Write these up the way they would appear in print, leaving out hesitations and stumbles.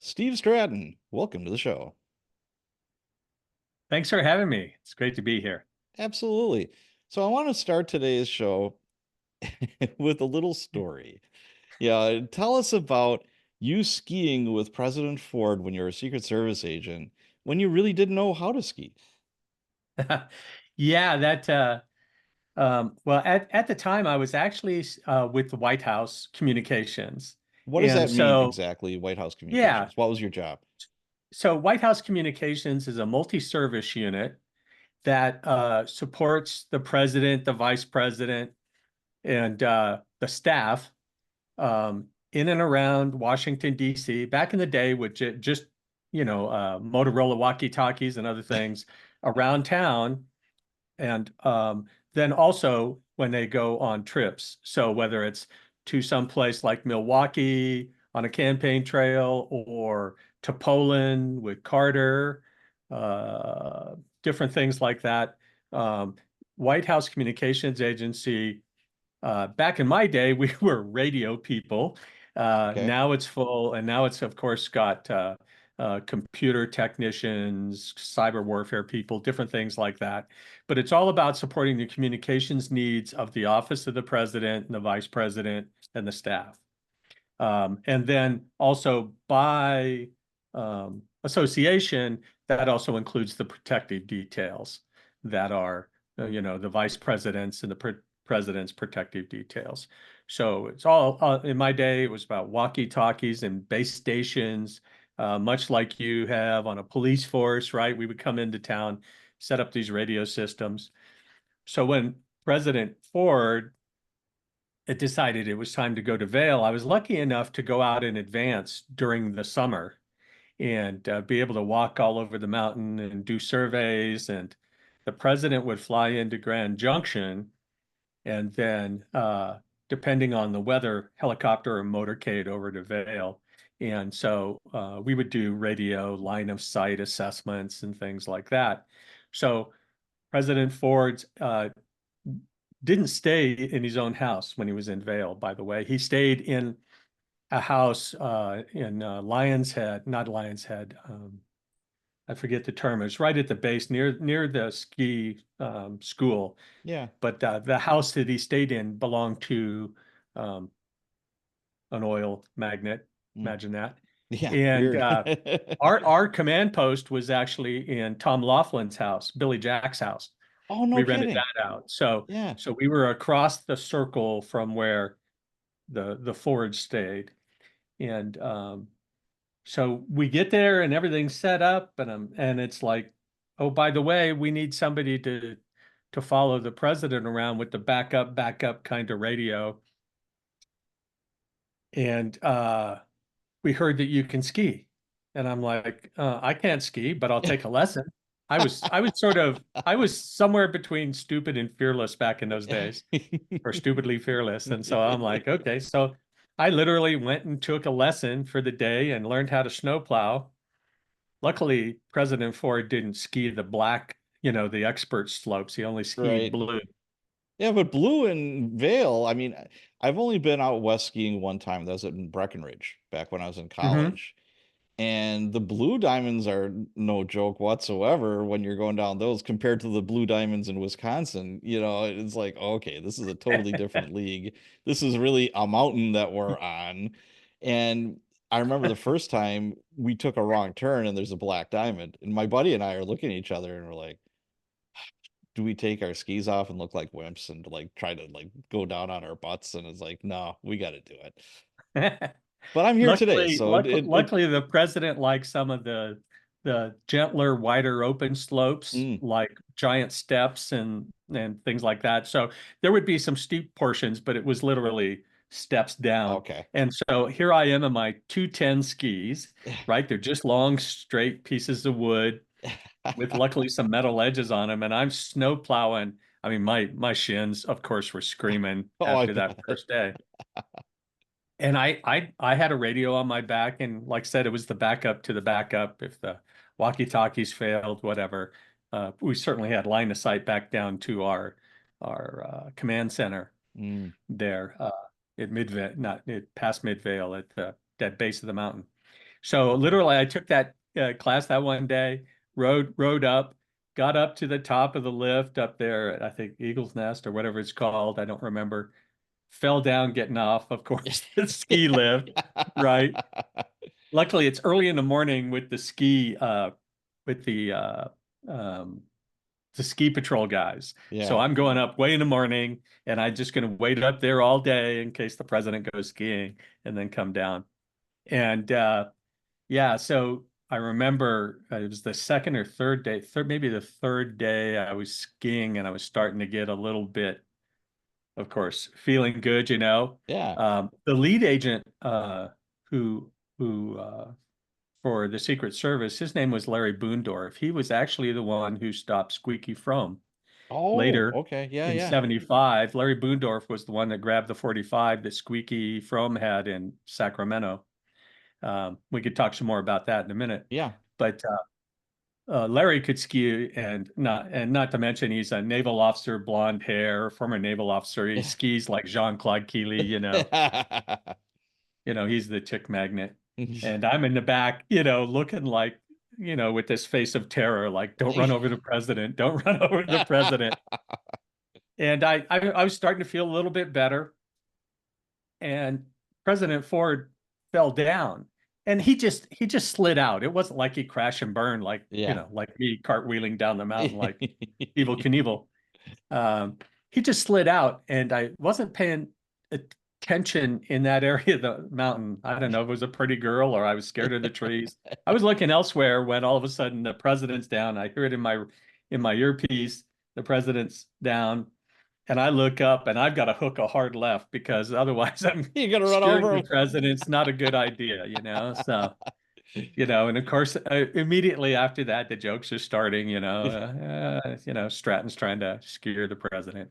Steve Stratton, welcome to the show. Thanks for having me. It's great to be here. Absolutely. So I want to start today's show with a little story. Yeah, tell us about you skiing with President Ford when you were a Secret Service agent, when you really didn't know how to ski. Yeah, that well at the time I was actually with the White House Communications. What does And that mean so exactly, White House yeah, Communications? What was your job? so White House Communications is a multi-service unit that supports the president, the vice president, and the staff in and around Washington, D.C. Back in the day with just Motorola walkie-talkies and other things around town. And then also when they go on trips. So whether it's to some place like Milwaukee on a campaign trail or to Poland with Carter, uh, different things like that. Um, White House Communications Agency, back in my day, we were radio people. Okay. Now it's full, and now it's, of course, got computer technicians, cyber warfare people, different things like that. But it's all about supporting the communications needs of the office of the president and the vice president and the staff. And then also by association, that also includes the protective details that are, the vice presidents and the president's protective details. So it's all, in my day, it was about walkie-talkies and base stations, much like you have on a police force, right? We would come into town, set up these radio systems. So when President Ford it decided it was time to go to Vail, I was lucky enough to go out in advance during the summer and be able to walk all over the mountain and do surveys. And the president would fly into Grand Junction and then, depending on the weather, helicopter or motorcade over to Vail. And so we would do radio line of sight assessments and things like that. So President Ford's didn't stay in his own house when he was in Vail, by the way. He stayed in a house in Lions Head, not Lions Head. I forget the term. It's right at the base near the ski school. Yeah. But the house that he stayed in belonged to um, an oil magnate. Mm. Imagine that. Yeah, And weird. our command post was actually in Tom Laughlin's house, Billy Jack's house. Oh, no We rented kidding. that out. So Yeah. so we were across the circle from where the Ford stayed. And so we get there and everything's set up and it's like, oh, by the way, we need somebody to follow the president around with the backup kind of radio. And we heard that you can ski. And I'm like, I can't ski, but I'll take a lesson. I was somewhere between stupid and fearless back in those days, or stupidly fearless. And so I'm like, okay. So I literally went and took a lesson for the day and learned how to snowplow. Luckily, President Ford didn't ski the black, the expert slopes. He only skied Right. blue. Yeah, but Blue and Vale, I mean, I've only been out west skiing one time. That was in Breckenridge back when I was in Hmm. college. And the blue diamonds are no joke whatsoever when you're going down those compared to the blue diamonds in Wisconsin. It's like, okay, this is a totally different league. This is really a mountain that we're on. And I remember the first time we took a wrong turn and there's a black diamond. And my buddy and I are looking at each other and we're like, do we take our skis off and look like wimps and like try to like go down on our butts? And it's like, no, we got to do it. But I'm here today, so Luckily, the president likes some of the gentler, wider, open slopes, mm, like giant steps and things like that. So there would be some steep portions, but it was literally steps down. okay. And so here I am in my 210 skis, right? They're just long, straight pieces of wood with luckily some metal edges on them, and I'm snow plowing. I mean, my shins, of course, were screaming Oh, I after that bet. first day. And I had a radio on my back, and like I said, it was the backup to the backup if the walkie-talkies failed, whatever. We certainly had line of sight back down to our command center there at Midvale, not it past Midvale at that base of the mountain. So literally, I took that class that one day, rode up, got up to the top of the lift up there, I think Eagle's Nest or whatever it's called. I don't remember. Fell down getting off, of course, the ski lift, right? Luckily, it's early in the morning with with um, the ski patrol guys. So Yeah. I'm going up way in the morning, and I'm just going to wait up there all day in case the president goes skiing, and then come down. And yeah, so I remember it was the second or third day, maybe the third day I was skiing, and I was starting to get a little bit, of course, feeling good, you know. Yeah. The lead agent who who for the Secret Service, his name was Larry Boondorf. He was actually the one who stopped Squeaky Fromme. Oh, Later okay. Yeah, in yeah. 75, Larry Boondorf was the one that grabbed the 45 that Squeaky Fromme had in Sacramento. We could talk some more about that in a minute. Yeah. But Larry could ski, and not to mention he's a naval officer, blonde hair, former naval officer. He skis like Jean-Claude Keely, he's the chick magnet. And I'm in the back, looking like, with this face of terror, like, don't run over the president, don't run over the president. And I was starting to feel a little bit better. And President Ford fell down, and he just slid out. It wasn't like he crashed and burned like, Yeah. like me cartwheeling down the mountain like Evel Knievel. Um, he just slid out, and I wasn't paying attention in that area of the mountain. I don't know if it was a pretty girl or I was scared of the trees. I was looking elsewhere when all of a sudden the president's down. I hear it in my earpiece. The president's down, and I look up, and I've got to hook a hard left because otherwise I'm You're gonna run steering over the him. president's not a good idea. So and of course, immediately after that, the jokes are starting. Stratton's trying to scare the president.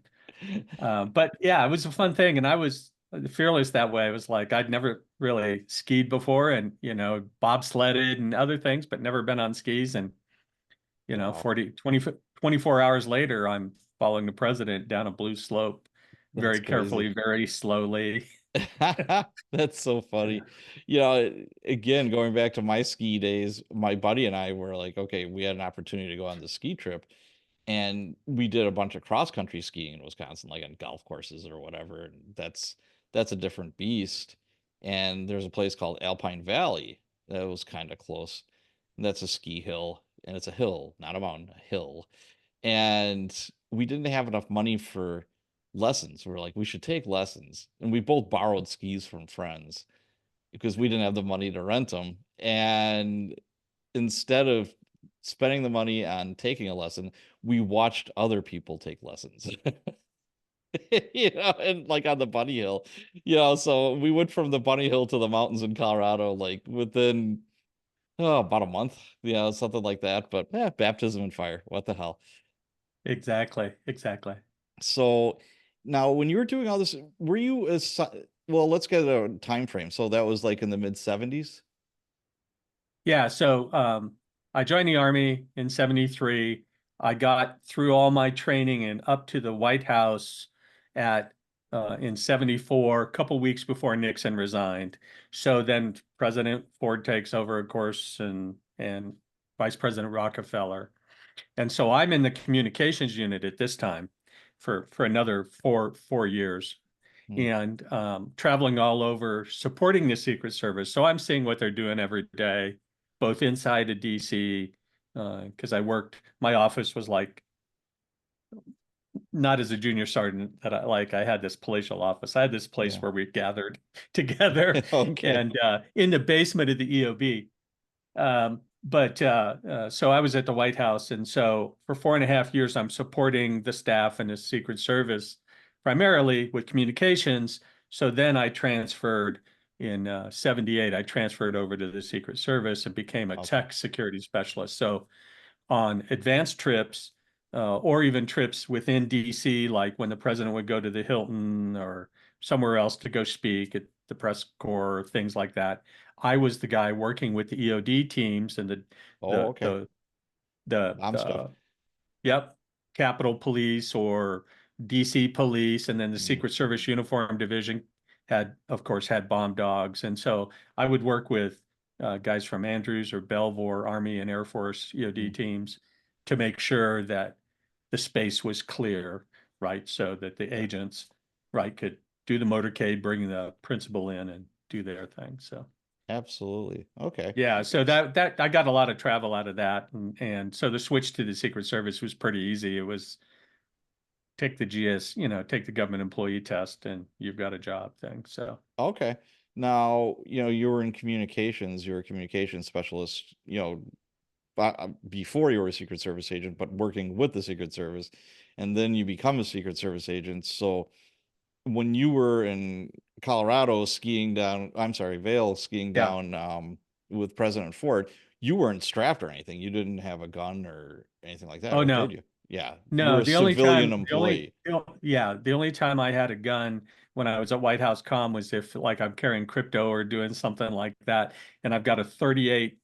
But yeah, it was a fun thing, and I was fearless that way. I was like, I'd never really skied before, and bobsledded and other things, but never been on skis. And Wow. 24 hours later, I'm following the president down a blue slope, That's very crazy. carefully, very slowly. That's so Yeah. funny. Again, going back to my ski days, my buddy and I were like, okay, we had an opportunity to go on the ski trip, and we did a bunch of cross country skiing in Wisconsin, like on golf courses or whatever. And that's a different beast. And there's a place called Alpine Valley that was kind of close. And that's a ski hill, and it's a hill, not a mountain, a hill. And we didn't have enough money for lessons. We are like, we should take lessons. And we both borrowed skis from friends because we didn't have the money to rent them. And instead of spending the money on taking a lesson, we watched other people take lessons. And like on the bunny hill. So we went from the bunny hill to the mountains in Colorado like within about a month, something like that. But yeah, baptism and fire. What the hell? Exactly, exactly. So now when you were doing all this, were you well, let's get a time frame. So that was like in the mid 70s? Yeah, so I joined the Army in 73. I got through all my training and up to the White House at in 74, a couple weeks before Nixon resigned. So then President Ford takes over, of course, and Vice President Rockefeller. And so I'm in the communications unit at this time for another four years, Hmm. and traveling all over supporting the Secret Service. So I'm seeing what they're doing every day, both inside of DC, because my office was like not as a junior sergeant that I had this palatial office. I had this place Yeah. where we gathered together Okay. and in the basement of the EOB. But so I was at the White House, and so for 4.5 years, I'm supporting the staff and the Secret Service, primarily with communications. So then I transferred in 78. I transferred over to the Secret Service and became a Awesome. tech security specialist. So on advanced trips, or even trips within DC, like when the president would go to the Hilton or somewhere else to go speak at the press corps, things like that. I was the guy working with the EOD teams and Oh, the okay. the the Bomb stuff. yep, Capitol Police or DC Police, and then the Hmm. Secret Service Uniform Division of course, had bomb dogs, and so I would work with guys from Andrews or Belvoir Army and Air Force EOD Mm. teams to make sure that the space was clear, right? So that the Yeah, agents, right, could do the motorcade, bring the principal in and do their thing. So absolutely. Okay. yeah, so that I got a lot of travel out of that, and so the switch to the Secret Service was pretty easy. It was take the GS, take the government employee test, and you've got a job thing. So Okay. Now, you were in communications, you're a communications specialist, before you were a Secret Service agent, but working with the Secret Service, and then you become a Secret Service agent. So when you were in Colorado skiing down, I'm sorry, Vail skiing yeah. down with President Ford, you weren't strapped or anything. You didn't have a gun or anything like that, Oh or did no, you? Yeah, you were no. a civilian employee. The only time I had a gun when I was at White House Com was if like I'm carrying crypto or doing something like that, and I've got a 38,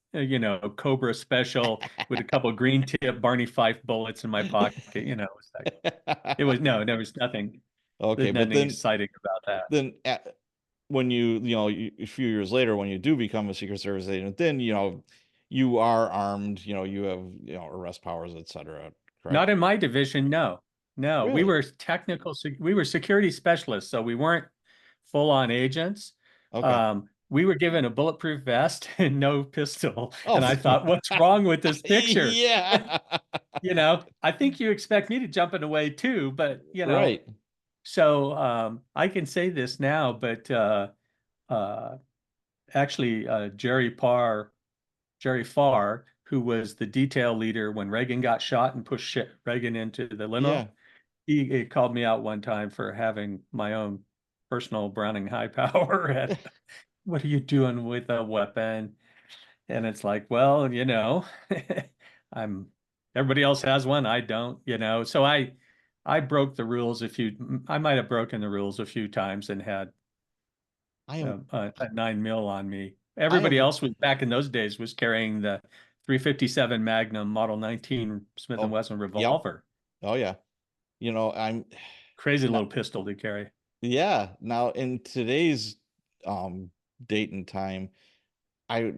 Cobra Special with a couple green tip Barney Fife bullets in my pocket. It was no, there was nothing. Okay, There's but nothing then exciting about that. then when a few years later, when you do become a Secret Service agent, then you are armed. You have arrest powers, etc. Not Correct? in my division, no. No, Really? we were security specialists, so we weren't full-on agents. Okay. We were given a bulletproof vest and no pistol. Oh, And I thought, what's wrong with this picture? yeah. I think you expect me to jump in a way too, but Right. so I can say this now, but uh, actually Jerry Farr, who was the detail leader when Reagan got shot and pushed Reagan into the Yeah. limo. He called me out one time for having my own personal Browning high power. And what are you doing with a weapon? And it's like, well, I'm everybody else has one. I don't. So I broke the rules I might have broken the rules a few times and had I am a 9 mil on me. I Everybody am else was back in those days was carrying the 357 Magnum Model 19 Smith and oh, Wesson yep. revolver. Oh yeah. I'm Crazy no, little pistol to carry. yeah. Now in today's um date and time, I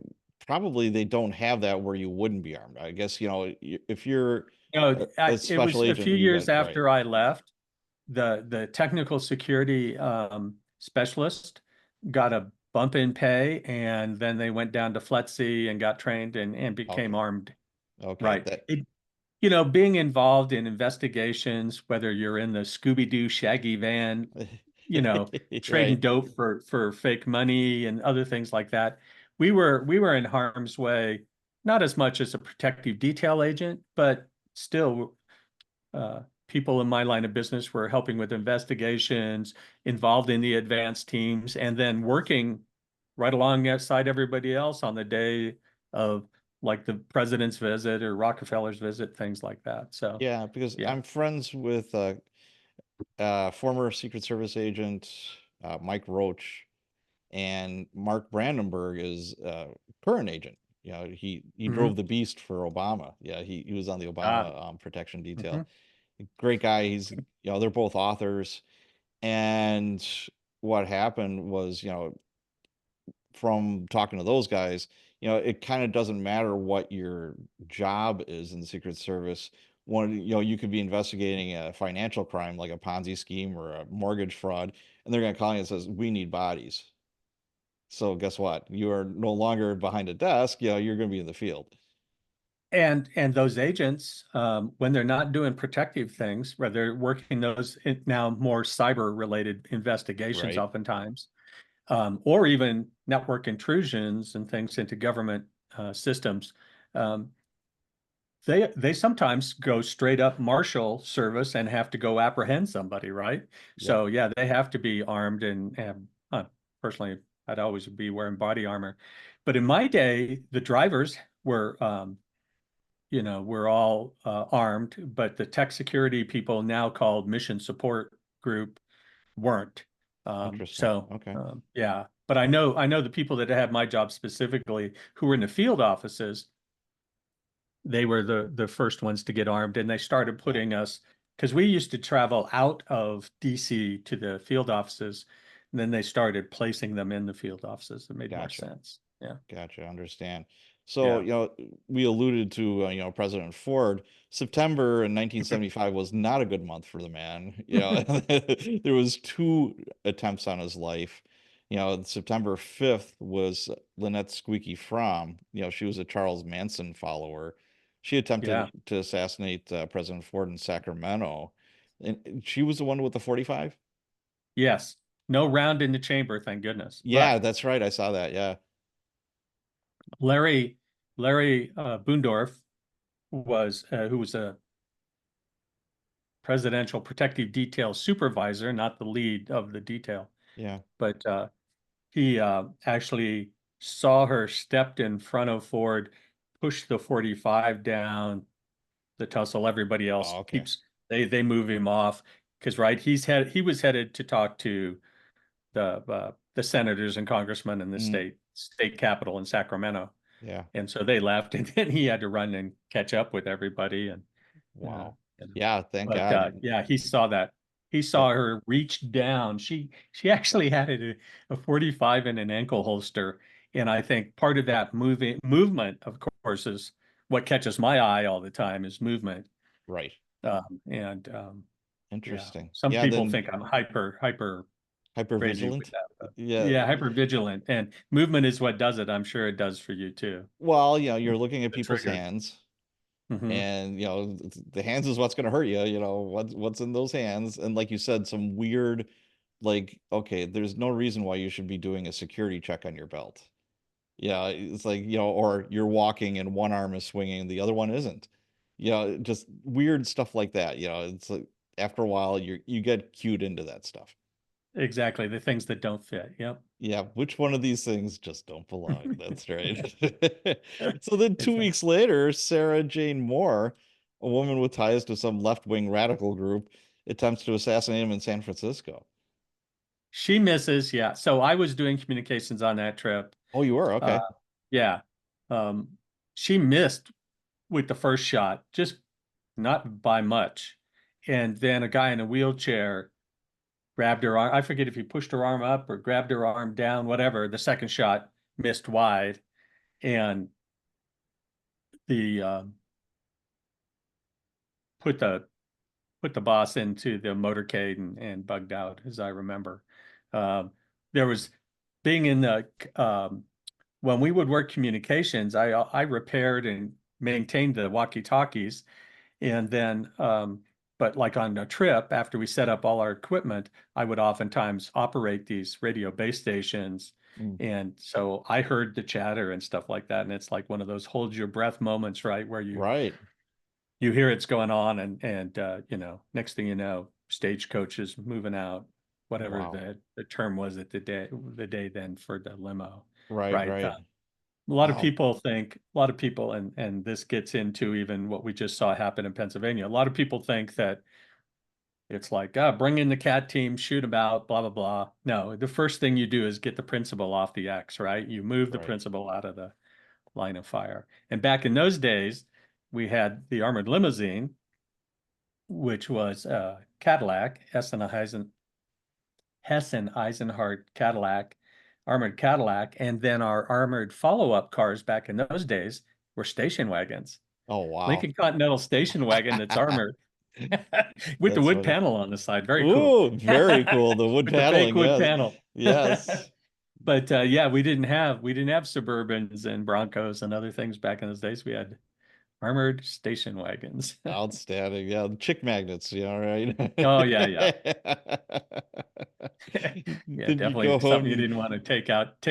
probably they don't have that where you wouldn't be armed. I guess, if you're No, a it special was a agent, few you years got right. after I left. The technical security specialist got a bump in pay, and then they went down to FLETC and got trained and became Okay. armed. Okay. Right. Being involved in investigations, whether you're in the Scooby-Doo Shaggy van, you know, trading Right. dope for fake money and other things like that. We were in harm's way, not as much as a protective detail agent, but still, people in my line of business were helping with investigations, involved in the advanced teams, and then working right alongside everybody else on the day of like the president's visit or Rockefeller's visit, things like that. So, Yeah, because yeah. I'm friends with former Secret Service agent Mike Roach, and Mark Brandenburg is current agent. He Mhm. drove the Beast for Obama. Yeah, he was on the Ah, Obama protection detail. mhm. Great guy. They're both authors. And what happened was, from talking to those guys, it kind of doesn't matter what your job is in the Secret Service. When you could be investigating a financial crime like a Ponzi scheme or a mortgage fraud, and they're going to call you and says, "We need bodies." So guess what? You are no longer behind a desk. You're going to be in the field. And those agents, when they're not doing protective things, where they're working those now more cyber related investigations, Right. oftentimes, or even network intrusions and things into government systems. Um, they sometimes go straight up marshal service and have to go apprehend somebody, right? Yep. So yeah, they have to be armed and personally, I'd always be wearing body armor. But in my day, the drivers were all armed, but the tech security people, now called mission support group, weren't. Interesting. So Okay. yeah, but I know the people that had my job specifically who were in the field offices, they were the first ones to get armed, and they started Yeah. putting us, because we used to travel out of DC to the field offices, and then they started placing them in the field offices. It made more Gotcha. sense. Yeah. Gotcha, understand. So, Yeah. we alluded to, President Ford. September in 1975 was not a good month for the man. There was two attempts on his life. September 5th was Lynette Squeaky Fromm. She was a Charles Manson follower. She Yeah. attempted to assassinate President Ford in Sacramento. And she was the one with the 45? Yes. No round in the chamber, thank goodness. Yeah, But that's right. I saw that. Yeah. Larry Boondorf was who was a presidential protective detail supervisor, not the lead of the detail, Yeah. but he actually saw her, stepped in front of Ford, pushed the 45 down the tussle. Everybody else Oh, okay. keeps they move him off because right he was headed to talk to the senators and congressmen in the Mm, state capitol in Sacramento. yeah. And so they left, and then he had to run and catch up with everybody. And Wow. you know, Yeah, thank but God. yeah, he saw that. He That saw her reach down. She actually had a 45 in an ankle holster, and I think part of that movement, of course, is what catches my eye all the time is movement. right. And yeah, Interesting. some Yeah, people then think I'm hyper hyper crazy with vigilant. that. But Yeah. yeah, hyper vigilant, and movement is what does it. I'm sure it does for you too. Well, you're looking at The people's trigger. hands, Hmm. and the hands is what's going to hurt you. What's in those hands, and like you said, some weird, like, okay, there's no reason why you should be doing a security check on your belt. Yeah, it's like, or you're walking and one arm is swinging, the other one isn't. Just weird stuff like that. It's like after a while you get cued into that stuff. Exactly, the things that don't fit. Yep. Yeah, which one of these things just don't belong? That's right. So then two Exactly. weeks later, Sarah Jane Moore, a woman with ties to some left-wing radical group, attempts to assassinate him in San Francisco. She misses, yeah. So I was doing communications on that trip. Oh, you were? Uh, Okay. yeah. Um, she missed with the first shot, just not by much. And then a guy in a wheelchair grabbed her arm. I forget if he pushed her arm up or grabbed her arm down, whatever. The second shot missed wide, and the put the put the boss into the motorcade and bugged out, as I remember. Um, there was being in the when we would work communications, I repaired and maintained the walkie-talkies, and then but like on a trip after we set up all our equipment, I would oftentimes operate these radio base stations. Mm, And so I heard the chatter and stuff like that. And it's like one of those hold your breath moments, right? Where right. you hear it's going on and next thing you know, stagecoach is moving out, whatever Wow. the term was at the day then for the limo, Right, right? right. A lot of Wow. people think, a lot of people, and this gets into even what we just saw happen in Pennsylvania. A lot of people think that it's like, bring in the cat team, shoot them out, blah, blah, blah. No, the first thing you do is get the principal off the X, right? You move the Right. principal out of the line of fire. And back in those days, we had the armored limousine, which was Cadillac, Hessen Eisenhart Cadillac, armored Cadillac, and then our armored follow-up cars back in those days were station wagons. Oh, wow. Lincoln Continental station wagon that's armored with the That's wood funny. panel on the side. Very cool. Ooh, very cool. The wood With the fake paneling, wood yes. panel. Yes. But yeah, we didn't have Suburbans and Broncos and other things back in those days. We had armored station wagons. Outstanding. Yeah, the chick magnets, right? Oh yeah, yeah. Yeah, Then you go definitely home something you and didn't want to take out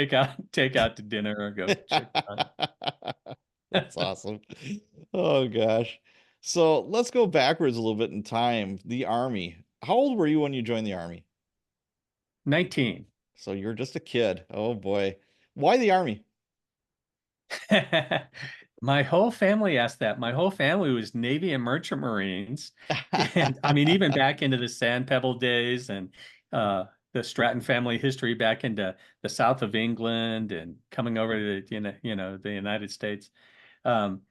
to dinner or go check on. that's awesome. Oh gosh. So let's go backwards a little bit in time. The Army. How old were you when you joined the Army? 19. So you're just a kid. Oh boy. Why the Army? My whole family asked that. My whole family was Navy and Merchant Marines. And I mean, even back into the Sand Pebble days and the Stratton family history back into the south of England and coming over to the United States. Um,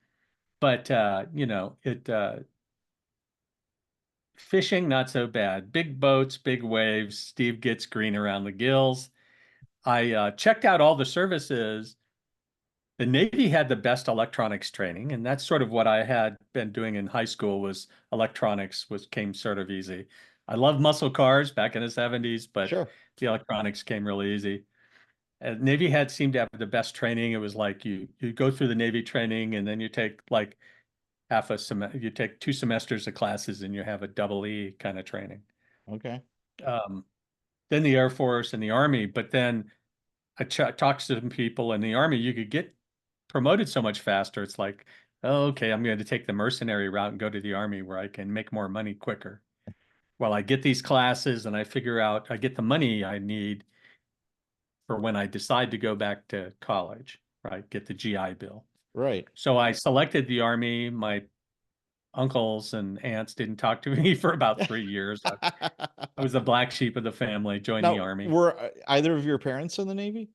but fishing not so bad. Big boats, big waves. Steve gets green around the gills. I checked out all the services the Navy had the best electronics training, and that's sort of what I had been doing in high school was electronics was came sort of easy. I loved muscle cars back in the 70s, but Sure. the electronics came really easy. Navy had seemed to have the best training. It was like you go through the Navy training and then you take like half a you take 2 semesters of classes and you have a double E kind of training. Okay. Um, then the Air Force and the Army, but then I talked to some people in the Army, you could get promoted so much faster. It's like, oh, okay, I'm going to take the mercenary route and go to the Army where I can make more money quicker. Well, I get these classes and I figure out I get the money I need for when I decide to go back to college, right? Get the GI Bill. Right. So I selected the Army. My uncles and aunts didn't talk to me for about 3 years. I was the black sheep of the family, joined the Now, Army. were either of your parents in the Navy?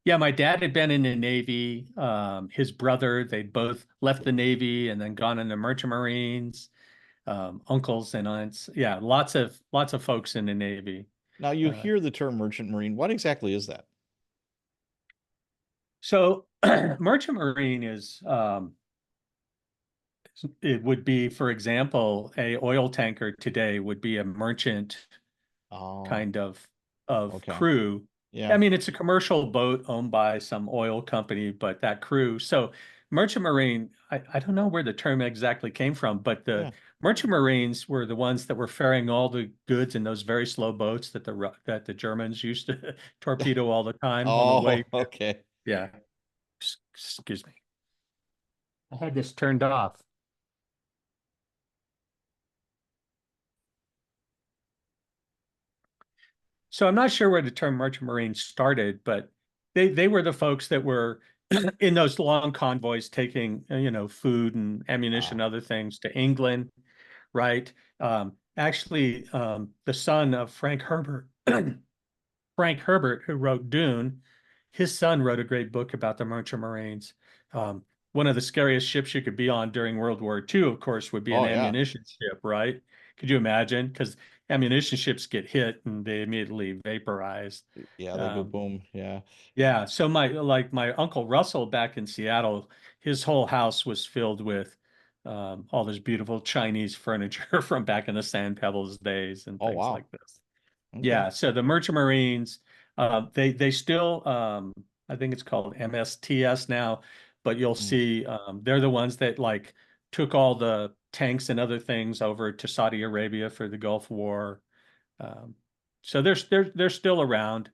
Yeah, my dad had been in the Navy. His brother, they'd both left the Navy and then gone into Merchant Marines. Uncles and aunts, yeah, lots of folks in the Navy. Now, you Uh, hear the term merchant marine. What exactly is that? so Merchant Marine is it would be, for example, a oil tanker today would be a merchant Oh, kind of okay. crew. I Yeah. mean, it's a commercial boat owned by some oil company, but that crew. So Merchant Marine, I don't know where the term exactly came from, but the Yeah. Merchant Marines were the ones that were ferrying all the goods in those very slow boats that the Germans used to torpedo all the time on the way. Oh, okay. Yeah, excuse me. I had this turned off. So I'm not sure where the term merchant marine started, but they were the folks that were in those long convoys taking food and ammunition Ah, and other things to England, right? Actually, the son of Frank Herbert, Frank Herbert, who wrote Dune, his son wrote a great book about the merchant marines. Um, One of the scariest ships you could be on during World War II, of course, would be an oh yeah. ammunition ship, right? Could you imagine? Because ammunition ships get hit and they immediately vaporize. Yeah, they go Um, boom. Yeah. yeah, so my Uncle Russell back in Seattle, his whole house was filled with all this beautiful Chinese furniture from back in the Sand Pebbles days and Oh things wow. like this. Okay. Yeah, so the Merchant Marines, they still I think it's called MSTS now, but you'll Mm. see they're the ones that like took all the tanks and other things over to Saudi Arabia for the Gulf War. Um, so they're still around,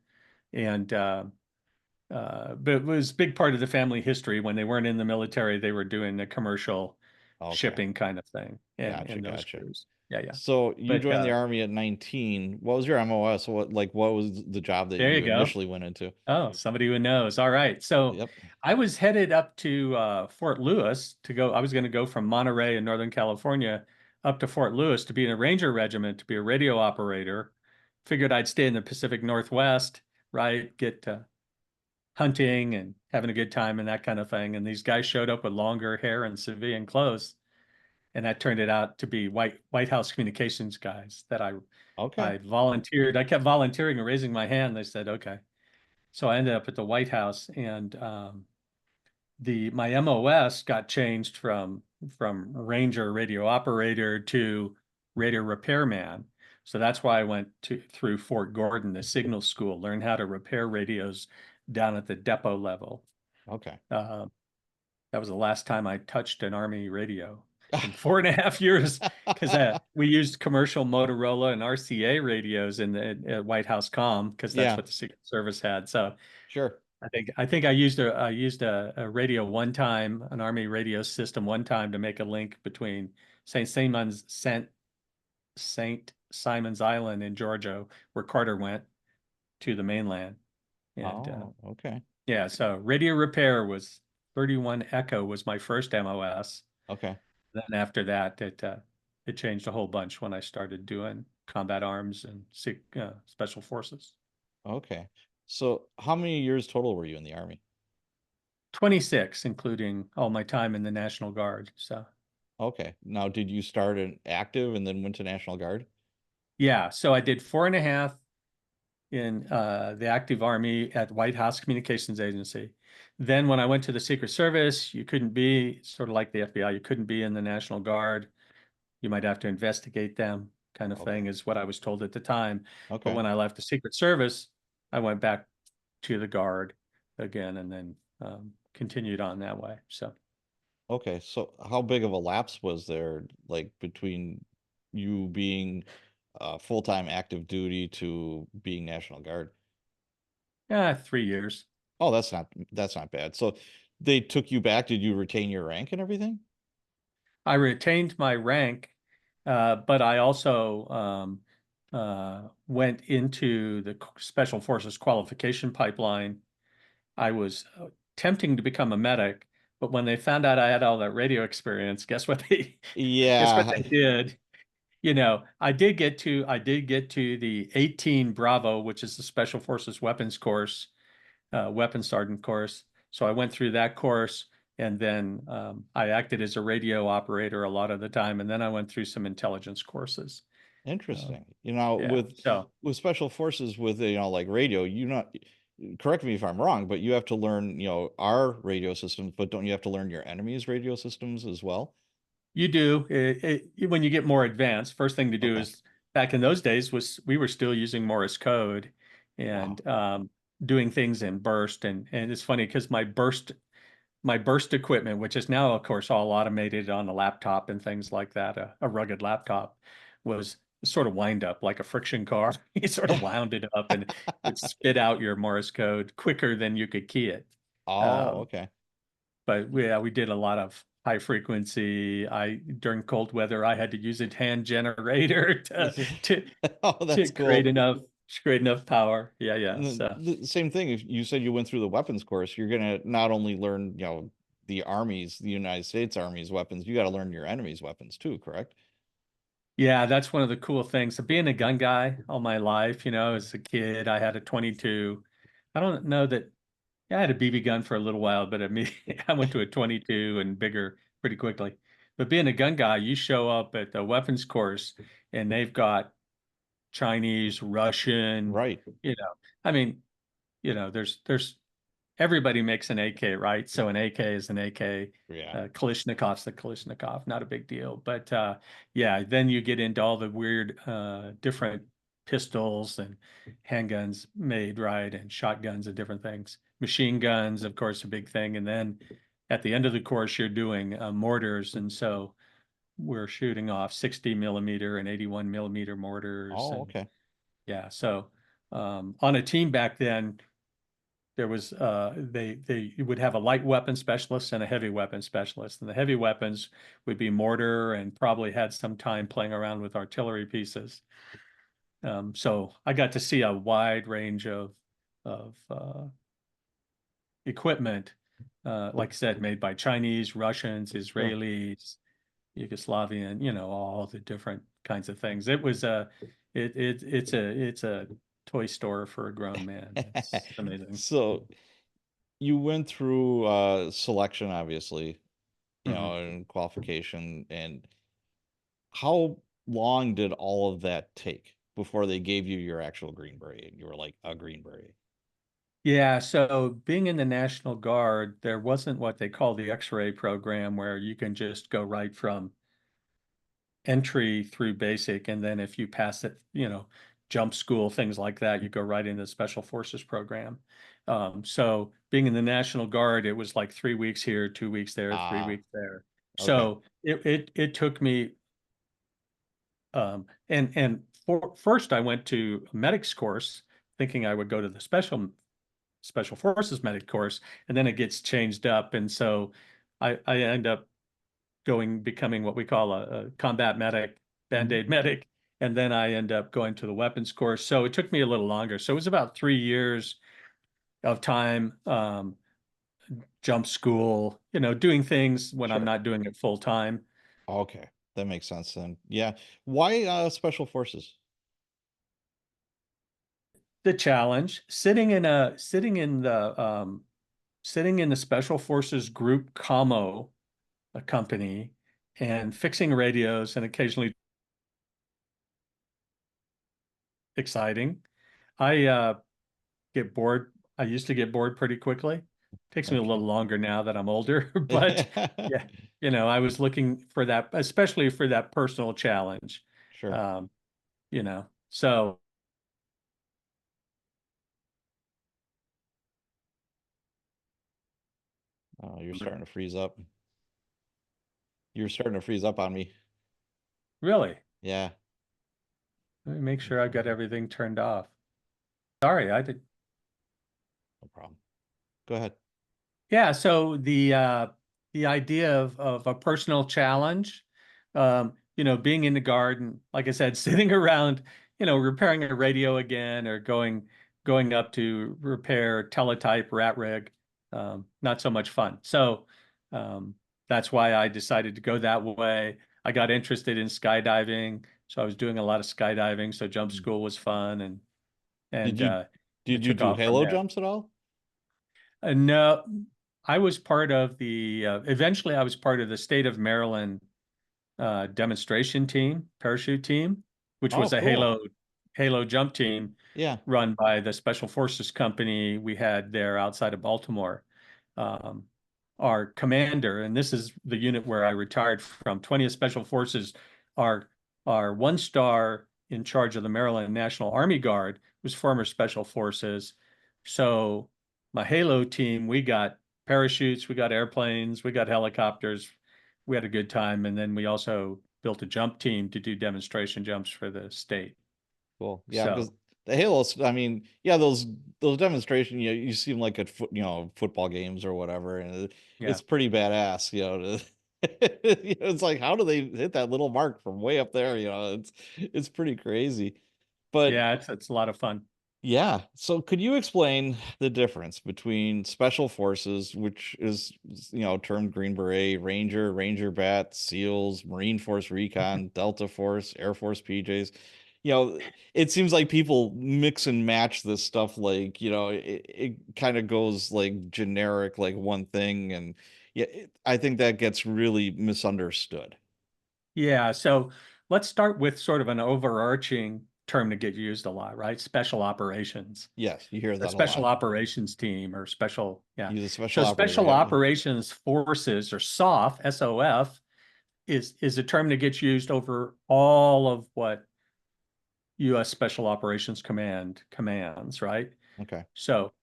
and but it was a big part of the family history. When they weren't in the military, they were doing the commercial Okay. shipping kind of thing Gotcha, in those gotcha. crews. Yeah, yeah. So you But joined the army at 19. What was your MOS? What was the job that there you you go. initially went into? Oh, somebody who knows. All right. So Yep. I was headed up to Fort Lewis to go. I was going to go from Monterey in Northern California up to Fort Lewis to be in a Ranger regiment to be a radio operator. Figured I'd stay in the Pacific Northwest, right? Get hunting and having a good time and that kind of thing. And these guys showed up with longer hair and civilian clothes, and that turned it out to be White House communications guys that Okay. I volunteered. I kept volunteering and raising my hand. They said, okay. So I ended up at the White House, and the my MOS got changed from Ranger radio operator to radio repairman. So that's why I went through Fort Gordon, the signal school, learn how to repair radios down at the depot level. Okay. Uh, that was the last time I touched an Army radio in 4.5 years because we used commercial Motorola and RCA radios in the White House comm because that's Yeah, what the Secret Service had. So sure. I think I used a radio one time, an Army radio system one time to make a link between Saint Simon's Island in Georgia, where Carter went, to the mainland. And Oh, okay. yeah, so radio repair was 31 Echo was my first MOS. Okay. Then after that, it changed a whole bunch when I started doing combat arms and special forces. Okay. So how many years total were you in the army? 26, including all my time in the National Guard. So Okay. Now, did you start an active and then went to National Guard? yeah, so I did 4.5 in the active Army at White House Communications Agency. Then when I went to the Secret Service, you couldn't be sort of like the FBI. You couldn't be in the National Guard. You might have to investigate them, kind of Okay. thing, is what I was told at the time. But Okay. when I left the Secret Service, I went back to the Guard again, and then continued on that way. So Okay. So how big of a lapse was there, like between you being full-time active duty to being National Guard? yeah, 3 years. Oh, that's not bad. So they took you back. Did you retain your rank and everything? I retained my rank, but I also went into the Special Forces qualification pipeline. I was attempting to become a medic, but when they found out I had all that radio experience, guess what they guess what Yeah, they did? I did get to the 18 Bravo, which is the Special Forces weapons course, weapons sergeant course. So I went through that course, and then I acted as a radio operator a lot of the time, and then I went through some intelligence courses. Uh, interesting. You know, yeah. with special forces with like radio, correct me if I'm wrong, but you have to learn, our radio systems, but don't you have to learn your enemy's radio systems as well? You do when you get more advanced. First thing to do Okay. is back in those days was we were still using Morse code Wow. and doing things in burst, and it's funny because my burst equipment, which is now of course all automated on a laptop and things like that, a rugged laptop, was sort of wind up like a friction car. You sort of wound it up and it spit out your Morse code quicker than you could key it. Oh, Um, okay. but we did a lot of high frequency. During cold weather, I had to use a hand generator to Oh, to that's create cool. enough power. Yeah, yeah. And then So the same thing, if you said you went through the weapons course, you're gonna not only learn, the United States Army's weapons, you got to learn your enemy's weapons too, correct? yeah, that's one of the cool things. So being a gun guy all my life, as a kid, I had a 22. I don't know that yeah, I had a BB gun for a little while, but I went to a 22 and bigger pretty quickly. But being a gun guy, you show up at the weapons course and they've got Chinese, Russian, Right. you know. I mean, there's everybody makes an AK, right? So an AK is an AK. Yeah. Kalashnikov's the Kalashnikov, not a big deal. But yeah, then you get into all the weird different pistols and handguns made, right? And shotguns and different things. Machine guns, of course, a big thing. And then at the end of the course, you're doing mortars. And so we're shooting off 60 millimeter and 81 millimeter mortars. Oh, And okay. yeah, so on a team back then, there was they would have a light weapon specialist and a heavy weapon specialist, and the heavy weapons would be mortar and probably had some time playing around with artillery pieces. So I got to see a wide range of equipment, like I said, made by Chinese, Russians, Sure. Israelis, Yugoslavian, all the different kinds of things. It's a toy store for a grown man. It's amazing. So you went through selection, obviously, Mhm. and qualification, and how long did all of that take before they gave you your actual Green Beret and you were like a Green Beret? Yeah, so being in the National Guard, there wasn't what they call the X-ray program where you can just go right from entry through basic, and then if you pass it, jump school, things like that, you go right into the Special Forces program. So being in the National Guard, it was like 3 weeks here, 2 weeks there, three Ah, weeks there. okay. So it took me and first I went to a medics course thinking I would go to the Special Forces medic course, and then it gets changed up, and so I end up becoming what we call a combat medic, Mhm. Band-Aid medic, and then I end up going to the weapons course. So it took me a little longer. So it was about 3 years of time, jump school, doing things when I'm Sure. not doing it full time. Okay. That makes sense then. Yeah. Why Special Forces? The challenge, sitting in the Special Forces Group Commo, a company, and fixing radios and occasionally exciting. I get bored. I used to get bored pretty quickly. Takes me a Okay. little longer now that I'm older, but yeah, I was looking for that, especially for that personal challenge. Sure. Um, so Oh, you're starting to freeze up. You're starting to freeze up on me. really, Yeah. let me make sure I've got everything turned off. Sorry, I did. No problem. Go ahead. Yeah, so the idea of a personal challenge, being in the garden, like I said, sitting around, repairing a radio again or going up to repair teletype rat rig, not so much fun. So um, that's why I decided to go that way. I got interested in skydiving, so I was doing a lot of skydiving. So jump Mm. school was fun, Did and you it did you took do off from halo there. jumps at all? No, I was part of eventually I was part of the state of Maryland demonstration team, parachute team, which Oh, was a cool. Halo jump team Yeah, run by the Special Forces company we had there outside of Baltimore. Um, our commander, and this is the unit where I retired from, 20th Special Forces, our our one star in charge of the Maryland National Army Guard was former Special Forces. So my Halo team, we got parachutes, we got airplanes, we got helicopters. We had a good time. And then we also built a jump team to do demonstration jumps for the state. cool. Yeah, because So the halos, I mean, yeah, those demonstration, you see them like at football games or whatever, and yeah. it's pretty badass, it's like how do they hit that little mark from way up there? It's pretty crazy. But Yeah, it's a lot of fun. yeah. So could you explain the difference between special forces, which is, termed Green Beret, Ranger Bat, SEALs, Marine Force Recon, Delta Force, Air Force PJs? It seems like people mix and match this stuff like, it kind of goes like generic, like one thing. And yeah, I think that gets really misunderstood. Yeah, so let's start with sort of an overarching term that gets used a lot, right? Special operations. Yes, you hear A that a special lot. operations team or special, yeah. Use a So special operator. special Yep. operations forces or SOF, SOF, is a term that gets used over all of what U.S. Special Operations Command commands, right? Okay. So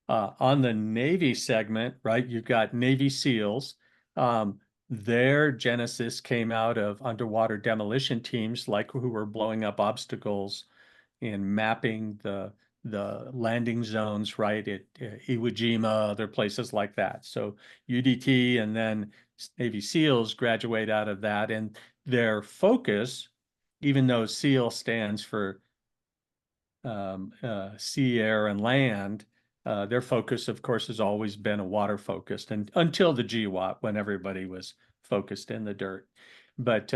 on the Navy segment, right, you've got Navy SEALs. Um, their genesis came out of underwater demolition teams, like who were blowing up obstacles and mapping the landing zones, right, at Iwo Jima, other places like that. So UDT and then Navy SEALs graduate out of that, and their focus, even though SEAL stands for sea, air, and land. Their focus, of course, has always been a water focused, and until the GWAT, when everybody was focused in the dirt. But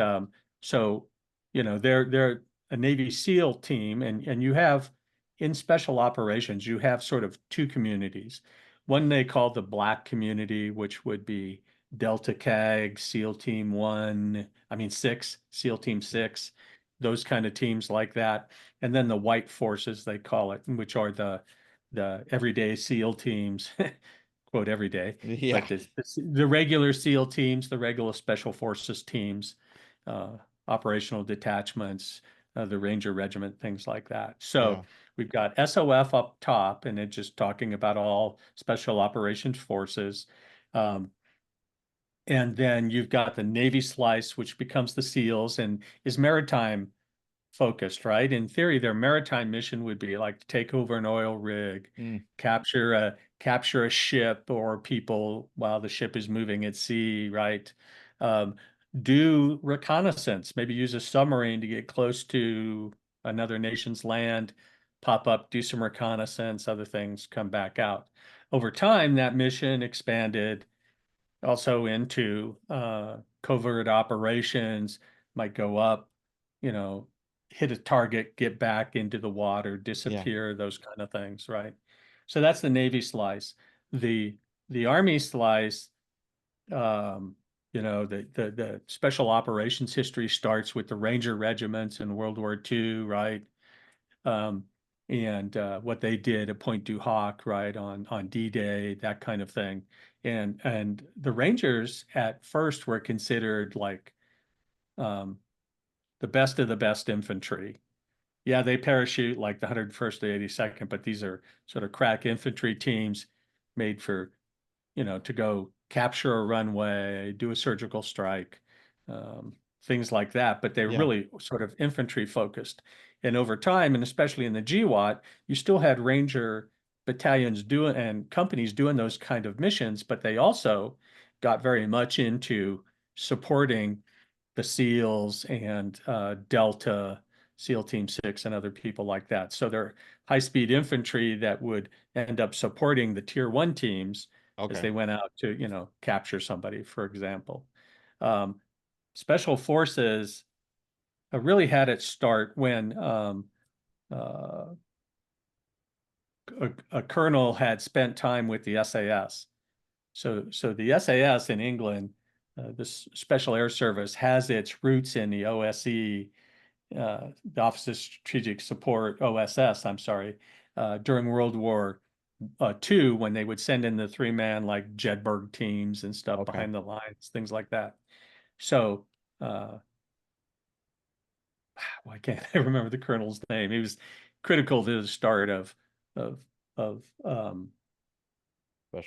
so they're a Navy SEAL team, and you have in special operations you have sort of two communities. One they call the Black community, which would be Delta CAG, SEAL Team One, I mean Six, SEAL Team Six, those kind of teams like that, and then the white forces they call it, which are the everyday SEAL teams, quote every day, Yeah. but the regular SEAL teams, the regular special forces teams, uh, operational detachments, the Ranger Regiment, things like that. So Yeah. we've got SOF up top, and it's just talking about all special operations forces. Um, and then you've got the Navy slice, which becomes the SEALs and is maritime focused, right? In theory, their maritime mission would be like to take over an oil rig, Mm, capture a ship or people while the ship is moving at sea, right? Um, do reconnaissance, maybe use a submarine to get close to another nation's land, pop up, do some reconnaissance, other things, come back out. Over time, that mission expanded also into covert operations, might go up, you know, hit a target, get back into the water, yeah. disappear, those kind of things, right? So that's the Navy slice. The the Army slice, um, the special operations history starts with the Ranger regiments in World War II, right? Um, and what they did at Point du Hoc, right, on D-Day, that kind of thing. And the Rangers at first were considered like um, the best of the best infantry. Yeah, they parachute like the 101st to 82nd, but these are sort of crack infantry teams made for, to go capture a runway, do a surgical strike, things like that. But they're Yeah. really sort of infantry focused. And over time, and especially in the GWAT, you still had Ranger battalions doing and companies doing those kind of missions, but they also got very much into supporting the SEALs and Delta, SEAL Team 6, and other people like that. So they're high-speed infantry that would end up supporting the Tier 1 teams as Okay. they went out to, capture somebody, for example. Um, Special Forces really had its start when uh, a colonel had spent time with the SAS. So the SAS in England, the Special Air Service, has its roots in the OSE, the Office of Strategic Support, OSS, I'm sorry, during World War II, when they would send in the three-man like Jedburgh teams and stuff Okay. behind the lines, things like that. So why can't I remember the colonel's name? He was critical to the start of of Special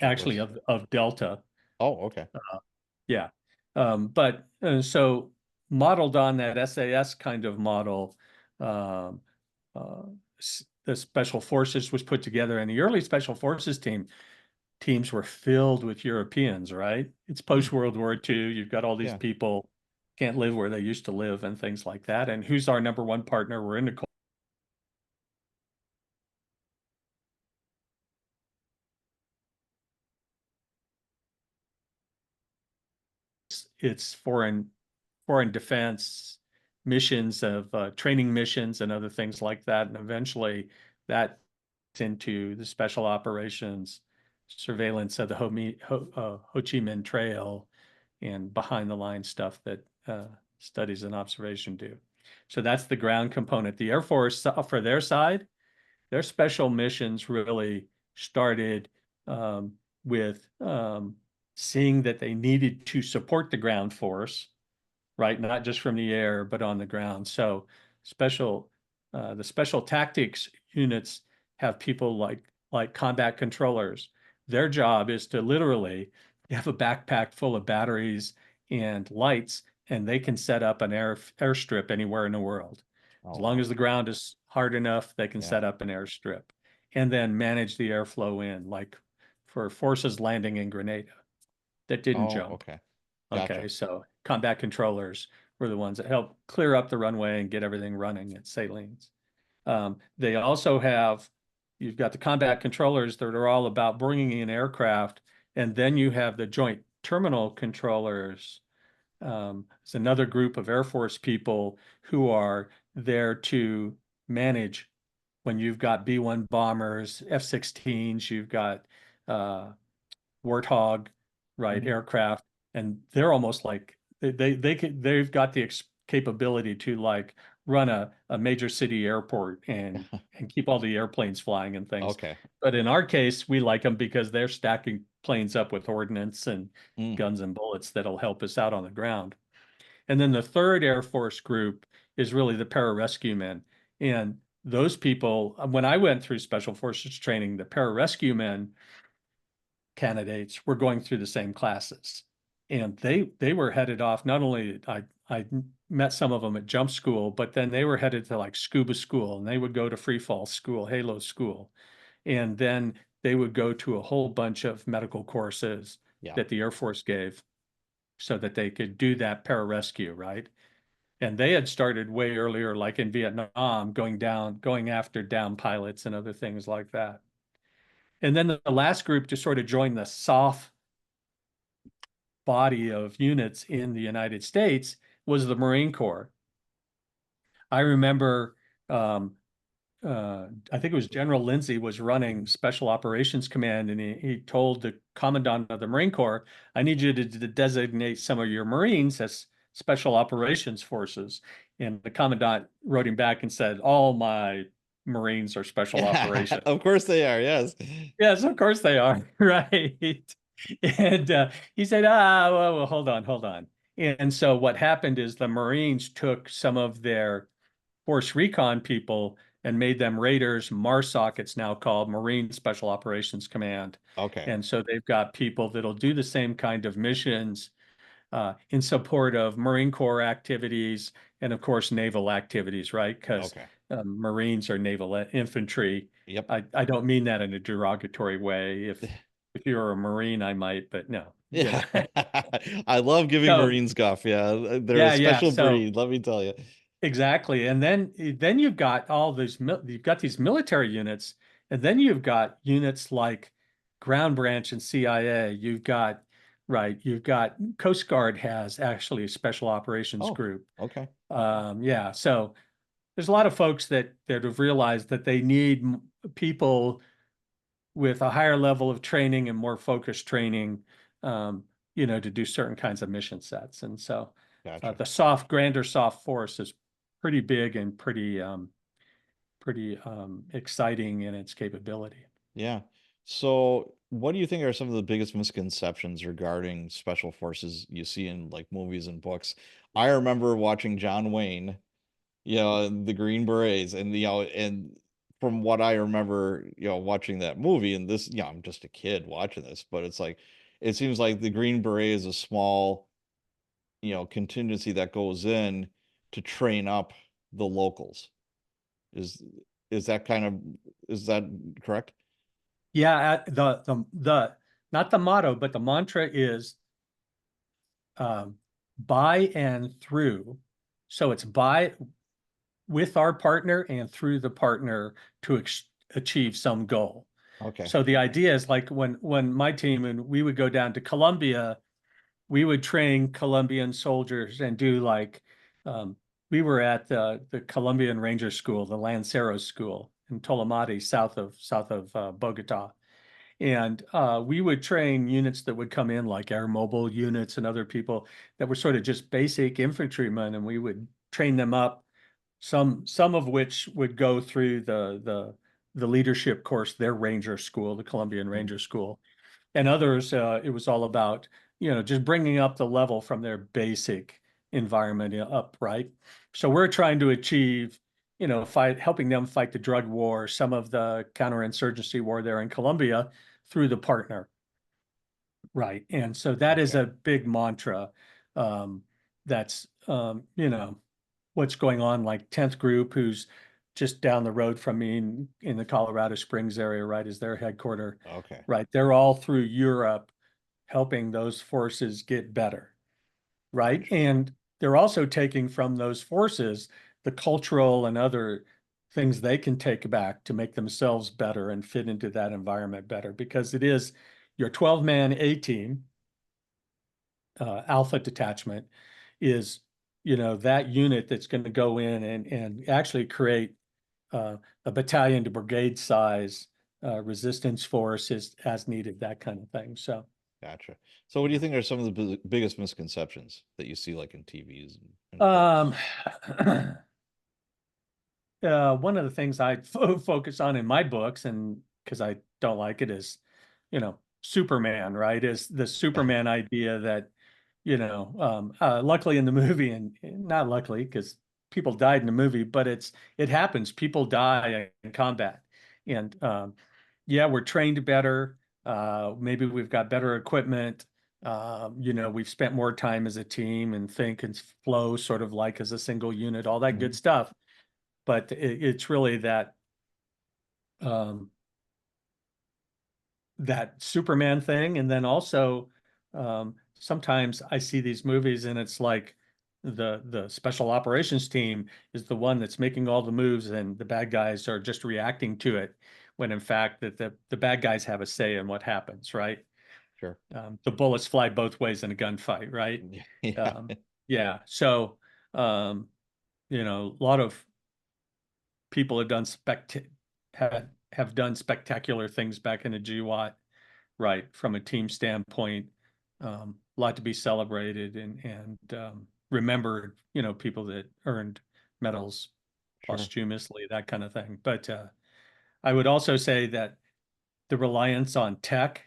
actually forces. of Delta. Oh, okay. Yeah. But so modeled on that SAS kind of model, um, uh, the Special Forces was put together, and the early Special Forces teams were filled with Europeans, right? It's Hmm. post-World War II. You've got all these Yeah. people can't live where they used to live and things like that. And who's our number one partner? We're in the it's foreign defense missions of training missions and other things like that. And eventually that into the special operations surveillance of the Ho Chi Minh Trail and behind the line stuff that studies and observation do. So that's the ground component. The Air Force, for their side, their special missions really started um, with seeing that they needed to support the ground force, right? Not just from the air, but on the ground. So special, the special tactics units have people like combat controllers. Their job is to literally have a backpack full of batteries and lights, and they can set up an airstrip anywhere in the world. Oh, As long wow. as the ground is hard enough, they can Yeah. set up an airstrip and then manage the airflow in, like for forces landing in Grenada that didn't Oh, jump. okay. Okay, Gotcha. so combat controllers were the ones that help clear up the runway and get everything running at salines. They also have, you've got the combat controllers that are all about bringing in aircraft, and then you have the joint terminal controllers. It's another group of Air Force people who are there to manage when you've got B-1 bombers, F-16s, you've got uh, Warthog, right, Hmm. aircraft, and they're almost like they've got the capability to like run a major city airport and keep all the airplanes flying and things. Okay. But in our case, we like them because they're stacking planes up with ordnance and Mm. guns and bullets that'll help us out on the ground. And then the third Air Force group is really the pararescue men. And those people, when I went through Special Forces training, the pararescue men candidates were going through the same classes. And they were headed off, not only I met some of them at jump school, but then they were headed to like scuba school and they would go to free fall school, halo school. And then they would go to a whole bunch of medical courses Yeah. that the Air Force gave so that they could do that pararescue, right? And they had started way earlier, like in Vietnam, going after down pilots and other things like that. And then the last group to sort of join the soft body of units in the United States was the Marine Corps. I remember, um, I think it was General Lindsay was running Special Operations Command, and he told the Commandant of the Marine Corps, I need you to designate some of your Marines as Special Operations Forces. And the Commandant wrote him back and said, all my Yeah, Marines or special operations. of course they are. Yes. Yes, of course they are. Right. And he said, well, hold on, hold on. And so what happened is the Marines took some of their force recon people and made them raiders. MARSOC, it's now called Marine Special Operations Command. Okay. And so they've got people that'll do the same kind of missions in support of Marine Corps activities and, of course, naval activities, right? Because Okay. Marines are naval infantry. Yep. I don't mean that in a derogatory way. If you're a Marine, I might, but no, you Yeah. know. I love giving So Marines guff. Yeah. They're a yeah, yeah. special So breed, let me tell you. exactly. And then you've got all these you've got these military units, and then you've got units like Ground Branch and CIA. You've got Coast Guard has actually a special operations Oh, group. okay. Yeah, so there's a lot of folks that have realized that they need people with a higher level of training and more focused training, um, to do certain kinds of mission sets. And so Gotcha. the grander soft force is pretty big and pretty exciting in its capability. Yeah. So, what do you think are some of the biggest misconceptions regarding special forces you see in like movies and books? I remember watching John Wayne, the Green Berets, and and from what I remember, watching that movie, and this, I'm just a kid watching this, but it's like it seems like the Green Beret is a small, contingency that goes in to train up the locals. Is is that kind of is that correct? Yeah, the not the motto, but the mantra is um, by and through. So it's by with our partner and through the partner to achieve some goal. Okay. So the idea is like when my team and we would go down to Colombia, we would train Colombian soldiers and do like we were at the Colombian Ranger School, the Lanceros School in Tolomati, south of Bogota. And we would train units that would come in, like air mobile units and other people that were sort of just basic infantrymen, and we would train them up. Some of which would go through the leadership course, their Ranger School, the Colombian Mhm. Ranger School, and others. It was all about just bringing up the level from their basic environment up, right? So we're trying to achieve helping them fight the drug war, some of the counterinsurgency war there in Colombia through the partner, right? And so that is Okay. a big mantra. That's what's going on, like 10th Group, who's just down the road from me in the Colorado Springs area, right, is their headquarters, Okay. right? They're all through Europe helping those forces get better, right? Gotcha. And they're also taking from those forces the cultural and other things they can take back to make themselves better and fit into that environment better, because it is your 12-man A team, Alpha detachment, is that unit that's going to go in and actually create a battalion to brigade size resistance force as needed, that kind of thing. So Gotcha. So, what do you think are some of the biggest misconceptions that you see, like in TVs and books? um, one of the things I focus on in my books, and because I don't like it, is Superman, right? Is the Superman idea that luckily in the movie, and not luckily because people died in the movie, but it happens. People die in combat, and yeah, we're trained better. Maybe we've got better equipment. We've spent more time as a team and think and flow sort of like as a single unit, all that good Mhm. stuff. But it's really um, that Superman thing. And then also sometimes I see these movies and it's like the special operations team is the one that's making all the moves and the bad guys are just reacting to it, when in fact that the bad guys have a say in what happens, right? Sure. The bullets fly both ways in a gunfight, right? Yeah. Um, yeah. So a lot of people have done spectacular things back in the GWAT, right? From a team standpoint, a lot to be celebrated and remembered. People that earned medals. Sure. posthumously, that kind of thing. But I would also say that the reliance on tech,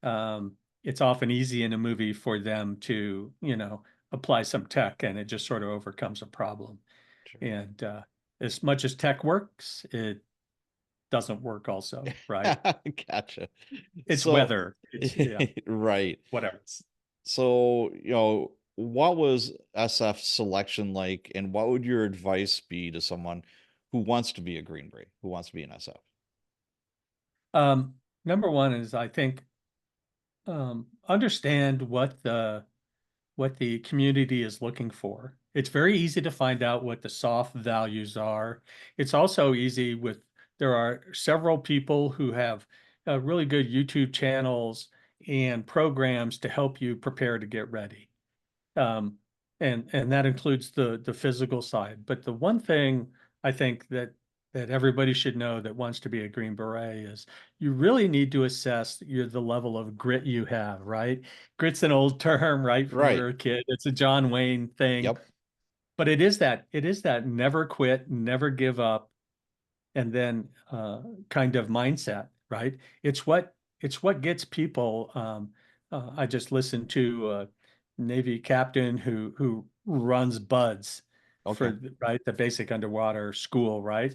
it's often easy in a movie for them to, apply some tech and it just sort of overcomes a problem. Sure. And as much as tech works, it doesn't work also, right? Gotcha. It's So, weather. Yeah, right. whatever. So, what was SF selection like, and what would your advice be to someone who wants to be a Green Beret, who wants to be an SF? Number one is I think understand what the community is looking for. It's very easy to find out what the soft values are. It's also easy there are several people who have really good YouTube channels and programs to help you prepare to get ready. Um, and that includes the physical side. But the one thing I think that everybody should know that wants to be a Green Beret is you really need to assess the level of grit you have, right? Grit's an old term, right? From when we Right. were a kid. It's a John Wayne thing. Yep. But it is that never quit, never give up, and then kind of mindset, right? It's what gets people. I just listened to a Navy captain who runs BUDS Okay. for right the basic underwater school, right?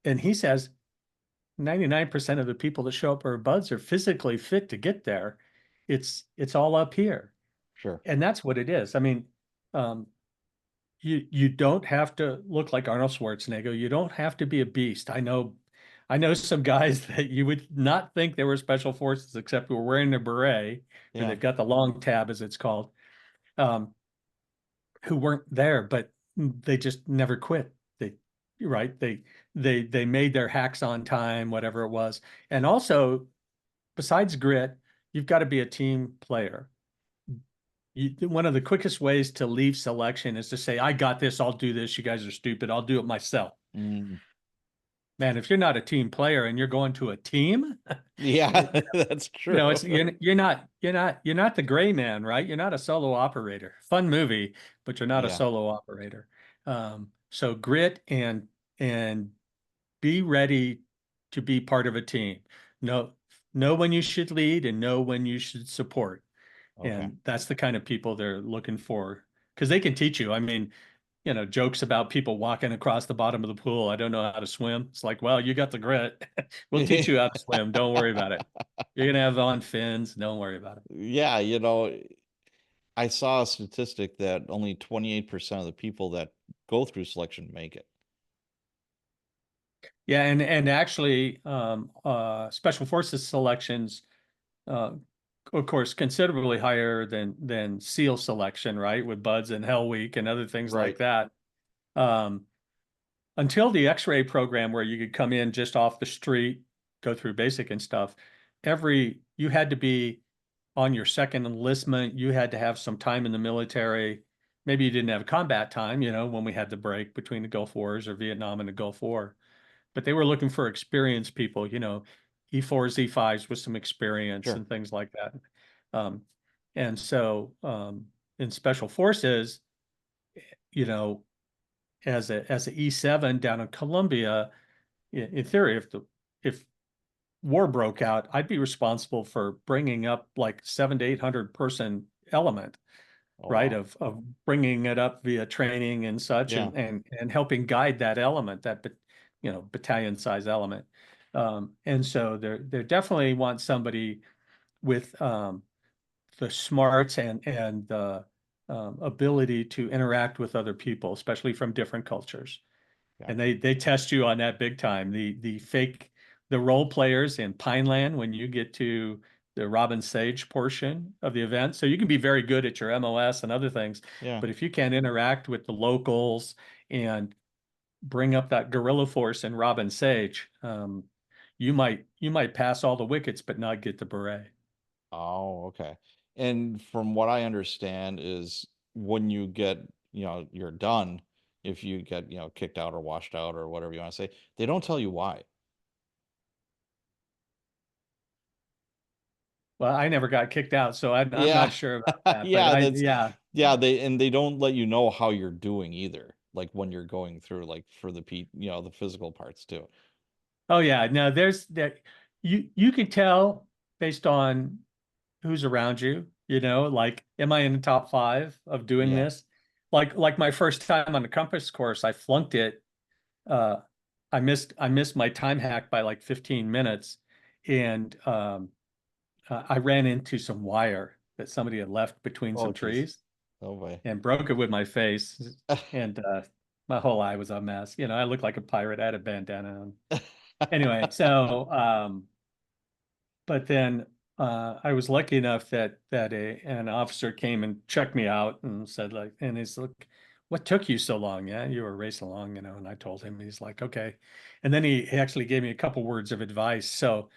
And he says 99% of the people that show up for BUDS are physically fit to get there. It's all up here, Sure. and that's what it is. I mean, um, you don't have to look like Arnold Schwarzenegger. You don't have to be a beast. I know some guys that you would not think they were special forces except who were wearing a beret, or Yeah. they've got the long tab as it's called, um, who weren't there, but they just never quit. They right. They made their hacks on time, whatever it was. And also, besides grit, you've got to be a team player. One of the quickest ways to leave selection is to say, I got this, I'll do this. You guys are stupid. I'll do it myself. Mm. Man, if you're not a team player and you're going to a team, Yeah, that's true. it's you're not the gray man, right? You're not a solo operator. Fun movie, but you're not a Yeah. solo operator. So grit and be ready to be part of a team. Know know when you should lead and know when you should support. Okay. And that's the kind of people they're looking for because they can teach you. I mean, jokes about people walking across the bottom of the pool. I don't know how to swim. It's like, well, you got the grit. We'll teach you how to swim. Don't worry about it. You're gonna have on fins. Don't worry about it. Yeah, I saw a statistic that only 28% of the people that go through selection make it. Yeah, and actually, special forces selections, uh, of course, considerably higher than SEAL selection, right? With Buds and Hell Week and other things like Right. that. Um, until the X-ray program where you could come in just off the street, go through basic and stuff, you had to be on your second enlistment, you had to have some time in the military. Maybe you didn't have combat time, when we had the break between the Gulf Wars or Vietnam and the Gulf War. But they were looking for experienced people, E4s, E5s with some experience Sure. and things like that. Um, and so in special forces, you know, as a E7 down in Colombia, in theory, if war broke out, I'd be responsible for bringing up like 700 to 800 person element, Oh, right? wow. Of bringing it up via training and such, Yeah. and helping guide that element, that battalion size element. And so they definitely want somebody with the smarts and the ability to interact with other people, especially from different cultures. And Gotcha. they test you on that big time. The role players in Pineland when you get to the Robin Sage portion of the event. So you can be very good at your MOS and other things, Yeah. but if you can't interact with the locals and bring up that guerrilla force in Robin Sage, you might pass all the wickets but not get the beret. Oh, okay. And from what I understand is when you get, you're done, if you get, kicked out or washed out or whatever you want to say, they don't tell you why. Well, I never got kicked out, so I'm Yeah. not sure about that. But Yeah, I that's yeah yeah, they don't let you know how you're doing either. like when you're going through, like for the the physical parts too. Oh yeah, no, there's that you can tell based on who's around you, like am I in the top five of doing Yeah. this? Like my first time on the compass course, I flunked it. Uh I missed my time hack by like 15 minutes and I ran into some wire that somebody had left between Oh some geez. trees Oh boy. and broke it with my face and my whole eye was a mess. I looked like a pirate. I had a bandana on. Anyway, so but then I was lucky enough that an officer came and checked me out and said like, and he's like, "What took you so long? Yeah, you were racing along, And I told him, he's like, "Okay," and then he actually gave me a couple words of advice. So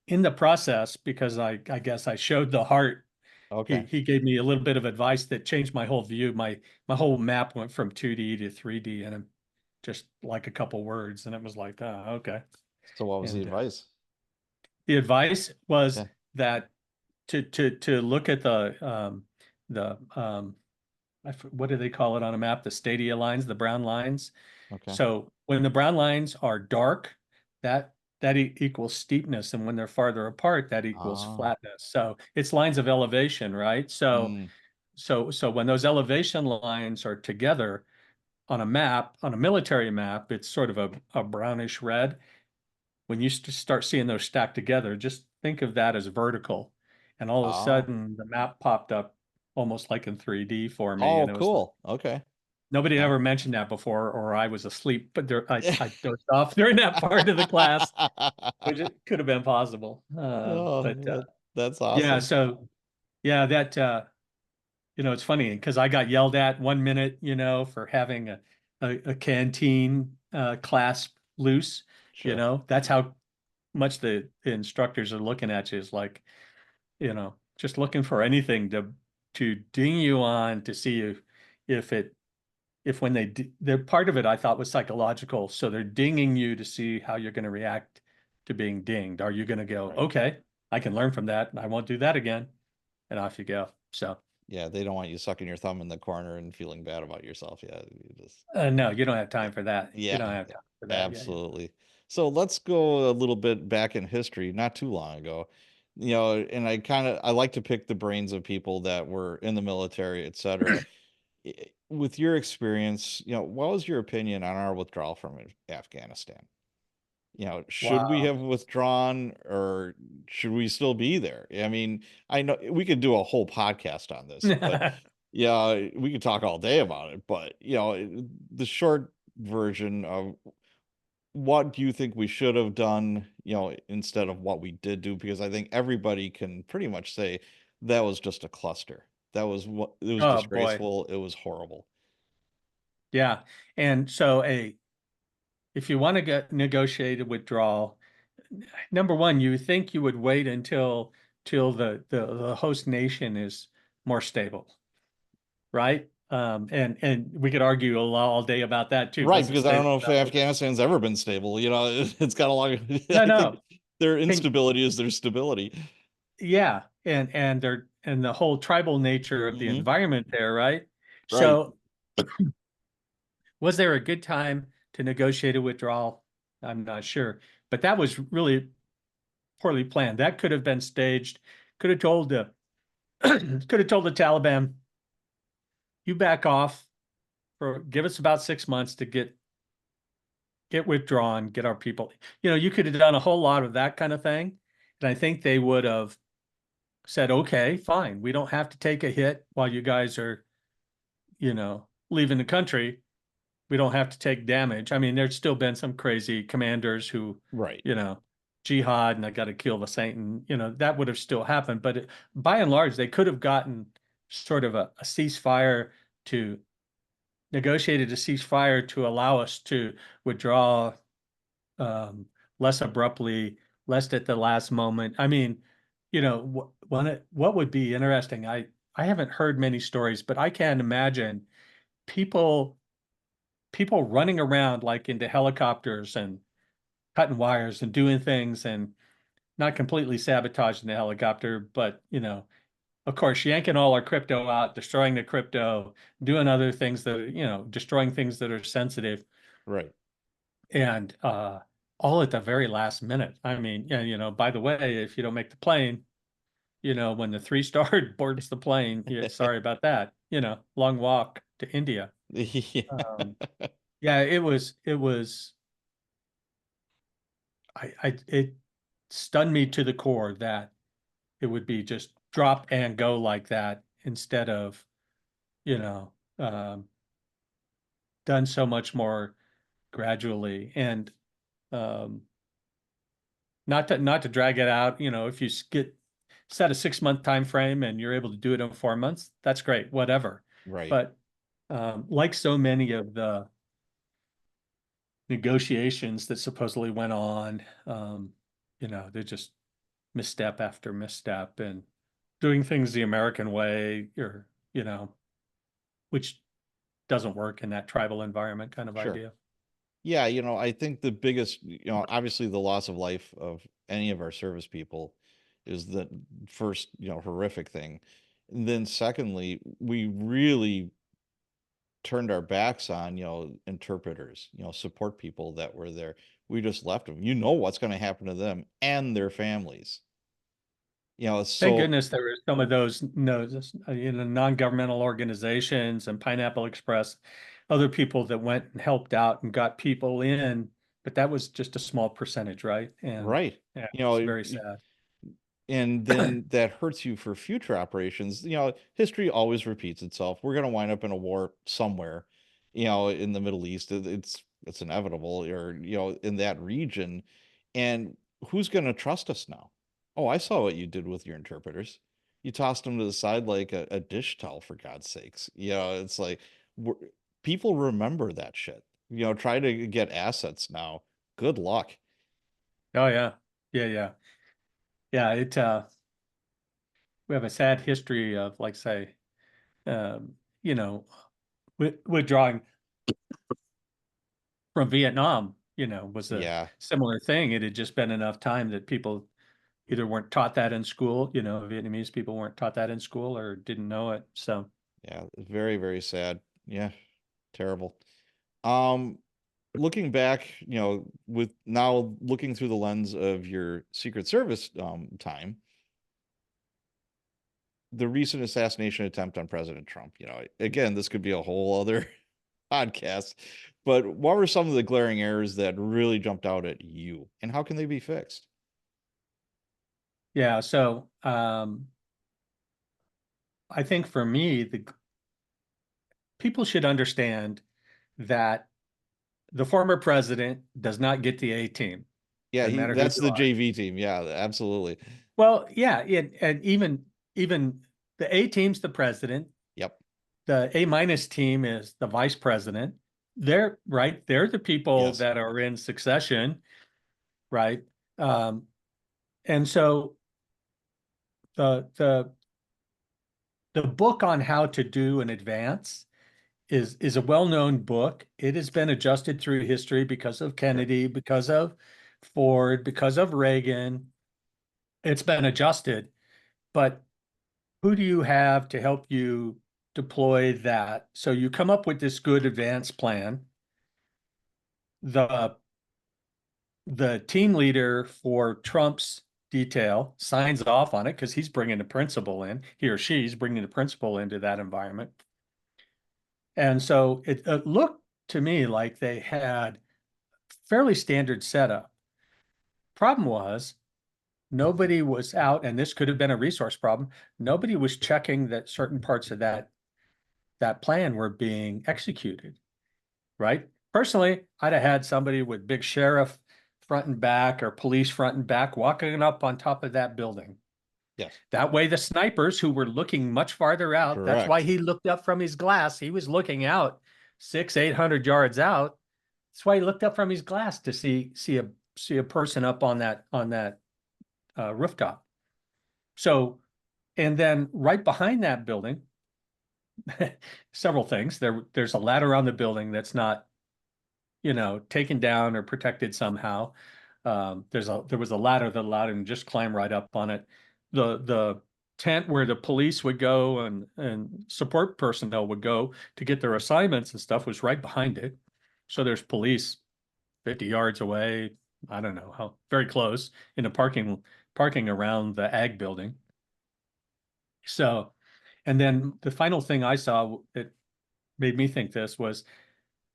in the process, because I guess I showed the heart, he Okay. he gave me a little bit of advice that changed my whole view. My whole map went from 2D to 3D, and just like a couple words, and it was like, oh, okay. So what was the And advice? the advice was Yeah. that to look at the what do they call it on a map? The stadia lines, the brown lines. Okay. So when the brown lines are dark, that that equals steepness, and when they're farther apart, that equals Ah. flatness. So it's lines of elevation, right? So Mm. so when those elevation lines are together on a map, on a military map, it's sort of a brownish red. When you start seeing those stacked together, just think of that as vertical. And all of a Ah. sudden, the map popped up almost like in 3D for me. Oh, And it was like, cool. Okay. nobody had Yeah. ever mentioned that before, or I was asleep, but I dozed off during that part of the class, which it could have been possible. Oh, that's Yeah, awesome. so yeah, it's funny because I got yelled at 1 minute, for having a canteen class loose. Sure. That's how much the instructors are looking at you is like, just looking for anything to ding you on to see if it if when they're part of it I thought was psychological. So they're dinging you to see how you're going to react to being dinged. Are you going to go, Right. okay, I can learn from that. I won't do that again. And off you go. So Yeah, they don't want you sucking your thumb in the corner and feeling bad about yourself. Yeah, you just no, you don't have time for that. You yeah, don't have time for that. Yeah, yeah. absolutely. So let's go a little bit back in history, not too long ago. And I like to pick the brains of people that were in the military, etc. With your experience, what was your opinion on our withdrawal from Afghanistan? Should we Wow. have withdrawn or should we still be there? I mean, I know we could do a whole podcast on this, but yeah, we could talk all day about it. But, the short version of what do you think we should have done, instead of what we did do? Because I think everybody can pretty much say that was just a cluster. It was Oh boy. disgraceful. It was horrible. Yeah. And so if you want to get negotiated withdrawal, number one, you think you would wait until till the host nation is more stable, right? And we could argue all day about that too. Right, Was it because I don't stable know if enough? Afghanistan's ever been stable. It's got a lot of, No, I think no. their Can instability is their stability. Yeah, and the whole tribal nature of the Hmm. environment there, right? Right. So was there a good time to negotiate a withdrawal? I'm not sure, but that was really poorly planned. That could have been staged. Could have told the could have told the Taliban, you back off for give us about 6 months to get withdrawn, get our people. You could have done a whole lot of that kind of thing. And I think they would have said, okay, fine. We don't have to take a hit while you guys are, leaving the country. We don't have to take damage. I mean, there's still been some crazy commanders who, Right. you know, jihad and I got to kill the saint, and that would have still happened. But by and large, they could have gotten sort of a ceasefire to negotiated a ceasefire to allow us to withdraw less abruptly, less at the last moment. I mean, what would be interesting? I haven't heard many stories, but I can imagine people people running around like into helicopters and cutting wires and doing things and not completely sabotaging the helicopter, but of course, yanking all our crypto out, destroying the crypto, doing other things that, destroying things that are sensitive, Right. and all at the very last minute. I mean, yeah, by the way, if you don't make the plane, when the 3-star boards the plane, yeah, sorry about that, long walk to India. Yeah. Um, yeah, it was, it stunned me to the core that it would be just drop and go like that instead of, you know, um, done so much more gradually. And um, not to drag it out, if you get set a 6-month time frame and you're able to do it in 4 months, that's great, whatever. Right. But like so many of the negotiations that supposedly went on, they're just misstep after misstep and doing things the American way, or which doesn't work in that tribal environment kind of Sure. idea. Yeah, I think the biggest, obviously the loss of life of any of our service people is the first, horrific thing. And then secondly, we really turned our backs on, interpreters, support people that were there. We just left them. You know what's going to happen to them and their families. Thank So goodness there were some of those, non-governmental organizations and Pineapple Express, other people that went and helped out and got people in, but that was just a small percentage, right? And right. yeah, You it's know, very sad. and then that hurts you for future operations. History always repeats itself. We're going to wind up in a war somewhere, in the Middle East. It's inevitable, or in that region. And who's going to trust us now? Oh, I saw what you did with your interpreters. You tossed them to the side like a dish towel, for God's sakes. It's like we're, people remember that shit. Try to get assets now. Good luck. Oh yeah. Yeah, yeah. Yeah, we have a sad history of, like, say, um, you know, withdrawing from Vietnam, was a Yeah. similar thing. It had just been enough time that people either weren't taught that in school, Vietnamese people weren't taught that in school or didn't know it. So, Yeah, very, very sad. Yeah, terrible. Um, Looking back, with now looking through the lens of your Secret Service time, the recent assassination attempt on President Trump, again, this could be a whole other podcast, but what were some of the glaring errors that really jumped out at you, and how can they be fixed? yeah. So, I think for me, the people should understand that the former president does not get the A team, Yeah, doesn't he matter who that's you the are. JV team. Yeah, absolutely. Well, yeah. And even the A team's the president. Yep. The A- team is the vice president. They're right. They're the people Yes. that are in succession, right? Um, and so the the book on how to do an advance is a well-known book. It has been adjusted through history because of Sure. Kennedy, because of Ford, because of Reagan. It's been adjusted, but who do you have to help you deploy that? So you come up with this good advance plan. The the team leader for Trump's detail signs off on it because he's bringing the principal in. He or she's bringing the principal into that environment. And so it looked to me like they had fairly standard setup. Problem was nobody was out, and this could have been a resource problem. Nobody was checking that certain parts of that plan were being executed, right? Personally, I'd have had somebody with big sheriff front and back or police front and back walking up on top of that building. Yes. That way, the snipers who were looking much farther out, that's why Correct. he looked up from his glass. He was looking out 800 yards out. That's why he looked up from his glass to see a person up on that rooftop. So, and then right behind that building, several things. There's a ladder on the building that's not, taken down or protected somehow. There was a ladder that allowed him to just climb right up on it. The tent where the police would go and support personnel would go to get their assignments and stuff was right behind it. So there's police 50 yards away. I don't know how, very close in the parking around the ag building. So, and then the final thing I saw that made me think this was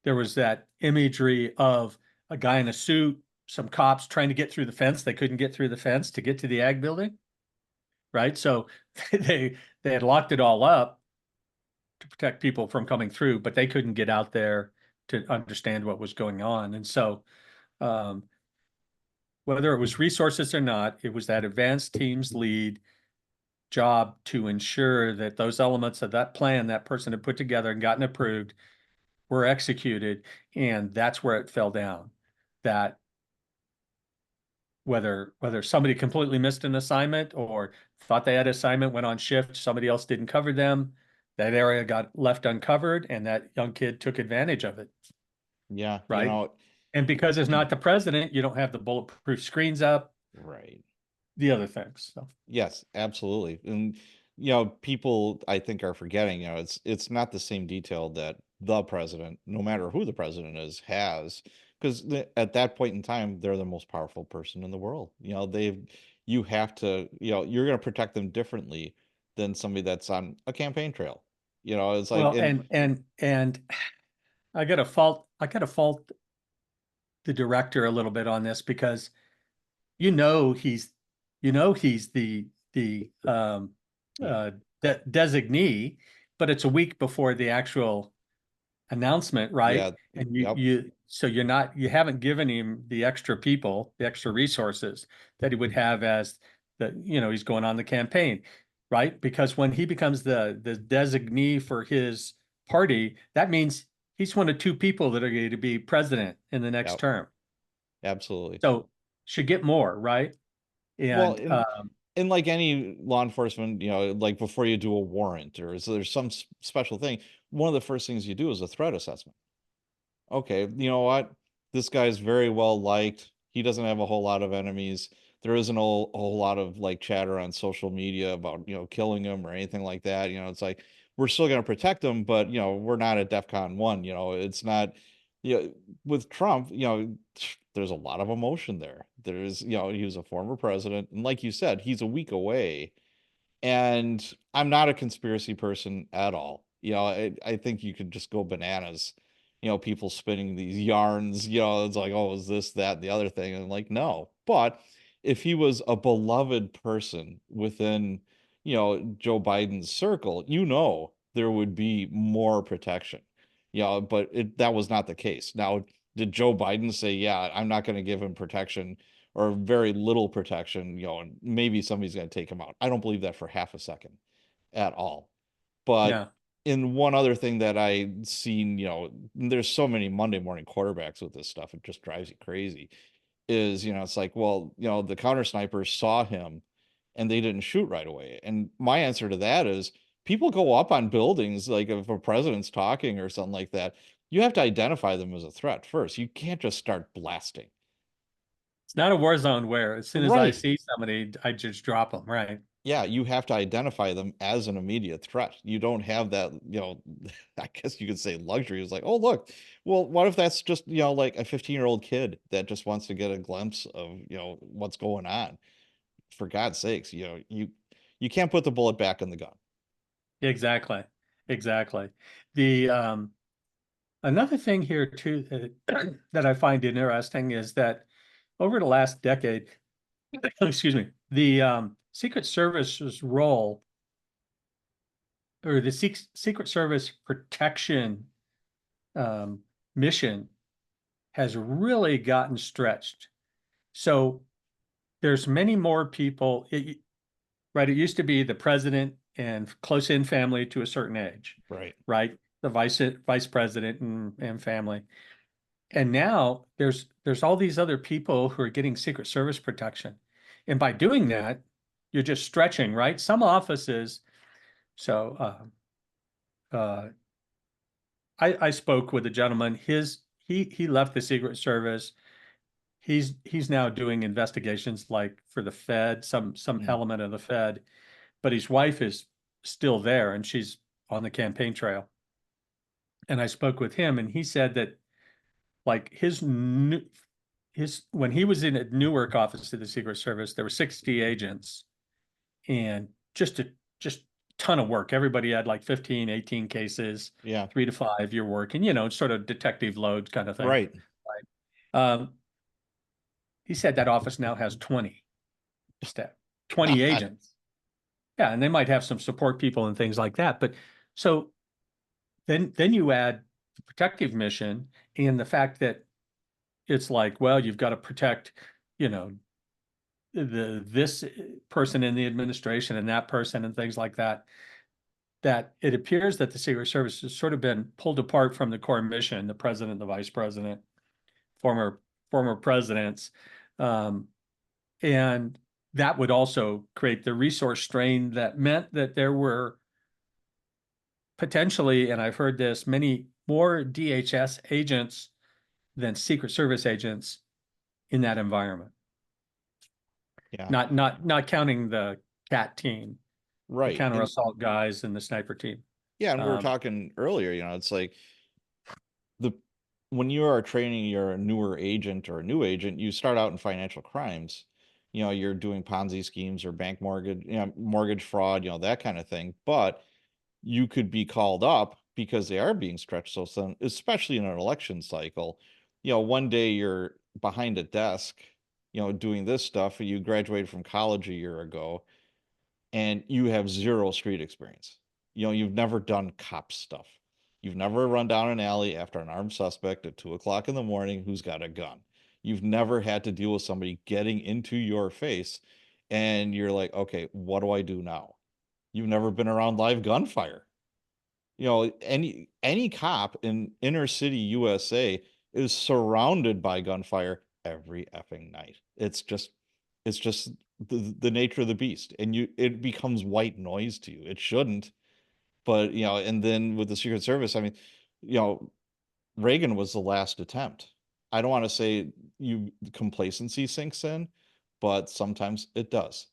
there was that imagery of a guy in a suit, some cops trying to get through the fence. They couldn't get through the fence to get to the ag building, right? So they had locked it all up to protect people from coming through, but they couldn't get out there to understand what was going on. And so um, whether it was resources or not, it was that advanced teams lead job to ensure that those elements of that plan that person had put together and gotten approved were executed. And that's where it fell down. That whether somebody completely missed an assignment or thought they had an assignment, went on shift, somebody else didn't cover them, that area got left uncovered, and that young kid took advantage of it, Yeah, right? And because it's not the president, you don't have the bulletproof screens up, right. the other things. So Yes, absolutely. And people I think are forgetting, it's not the same detail that the president, no matter who the president is, has, because at that point in time, they're the most powerful person in the world. You have to, you're going to protect them differently than somebody that's on a campaign trail. It's like, well, and and I gotta fault the director a little bit on this because you know he's he's the yeah, designee, but it's a week before the actual announcement, right? yeah, And yep, so you haven't given him the extra people, the extra resources that he would have as he's going on the campaign, right? Because when he becomes the designee for his party, that means he's one of two people that are going to be president in the next yep, term. absolutely. So should get more, right? Well, And in like any law enforcement, like before you do a warrant or so there's some special thing, one of the first things you do is a threat assessment. Okay, you know what? This guy's very well liked. He doesn't have a whole lot of enemies. There isn't a whole lot of like chatter on social media about, killing him or anything like that. It's like we're still going to protect him, but we're not at DEFCON 1. It's not, with Trump, there's a lot of emotion there. There's, he was a former president, and like you said, he's a week away. And I'm not a conspiracy person at all. I think you could just go bananas, people spinning these yarns, it's like, oh, is this, that, the other thing? And like, no. But if he was a beloved person within, Joe Biden's circle, there would be more protection. But that was not the case. Now, did Joe Biden say, yeah, I'm not going to give him protection or very little protection, and maybe somebody's going to take him out? I don't believe that for half a second at all. But yeah, in one other thing that I seen, there's so many Monday morning quarterbacks with this stuff, it just drives you crazy. Is, it's like, well, the counter snipers saw him and they didn't shoot right away. And my answer to that is people go up on buildings, like if a president's talking or something like that, you have to identify them as a threat first. You can't just start blasting. it's not a war zone where as soon as I Right. see somebody, I just drop them, right? Yeah, you have to identify them as an immediate threat. You don't have that, I guess you could say luxury. It's like, oh, look, well, what if that's just, like a 15-year-old kid that just wants to get a glimpse of, what's going on? For God's sakes, you can't put the bullet back in the gun. Exactly. Exactly. The another thing here too that I find interesting is that over the last decade, excuse me, the Secret Service's role or the Secret Service protection um, mission has really gotten stretched. So there's many more people, right? It used to be the president and close in family to a certain age, Right. right? The vice president and family. And now there's all these other people who are getting Secret Service protection. And by doing that, you're just stretching, right? Some offices. So uh, I spoke with a gentleman. He left the Secret Service. He's now doing investigations like for the Fed, some Mm. element of the Fed. but his wife is still there and she's on the campaign trail. And I spoke with him and he said that like his when he was in a Newark office of the Secret Service, there were 60 agents and just ton of work. Everybody had like 15, 18 cases, Yeah. 3 to 5 year work, and sort of detective load kind of thing. Right. Um, he said that office now has 20 staff, 20 God. agents. Yeah, and they might have some support people and things like that. But so then you add the protective mission and the fact that it's like, well, you've got to protect, you know, this person in the administration and that person and things like that. That it appears that the Secret Service has sort of been pulled apart from the core mission, the president, the vice president, former presidents, um, and that would also create the resource strain that meant that there were potentially, and I've heard this, many more DHS agents than Secret Service agents in that environment. Yeah. Not counting the CAT team, the Right. counter And assault guys and the sniper team. yeah, and we were Um, talking earlier, it's like the when you are training your newer agent or a new agent, you start out in financial crimes. You're doing Ponzi schemes or bank mortgage, mortgage fraud, that kind of thing. But you could be called up because they are being stretched so thin, especially in an election cycle. One day you're behind a desk, doing this stuff. You graduated from college a year ago and you have zero street experience. You've never done cop stuff. You've never run down an alley after an armed suspect at 2 o'clock in the morning who's got a gun. You've never had to deal with somebody getting into your face and you're like, okay, what do I do now? You've never been around live gunfire. Any cop in inner city USA is surrounded by gunfire every effing night. It's just the nature of the beast, and it becomes white noise to you. It shouldn't, but and then with the Secret Service, I mean, you know, Reagan was the last attempt. I don't want to say complacency sinks in, but sometimes it does.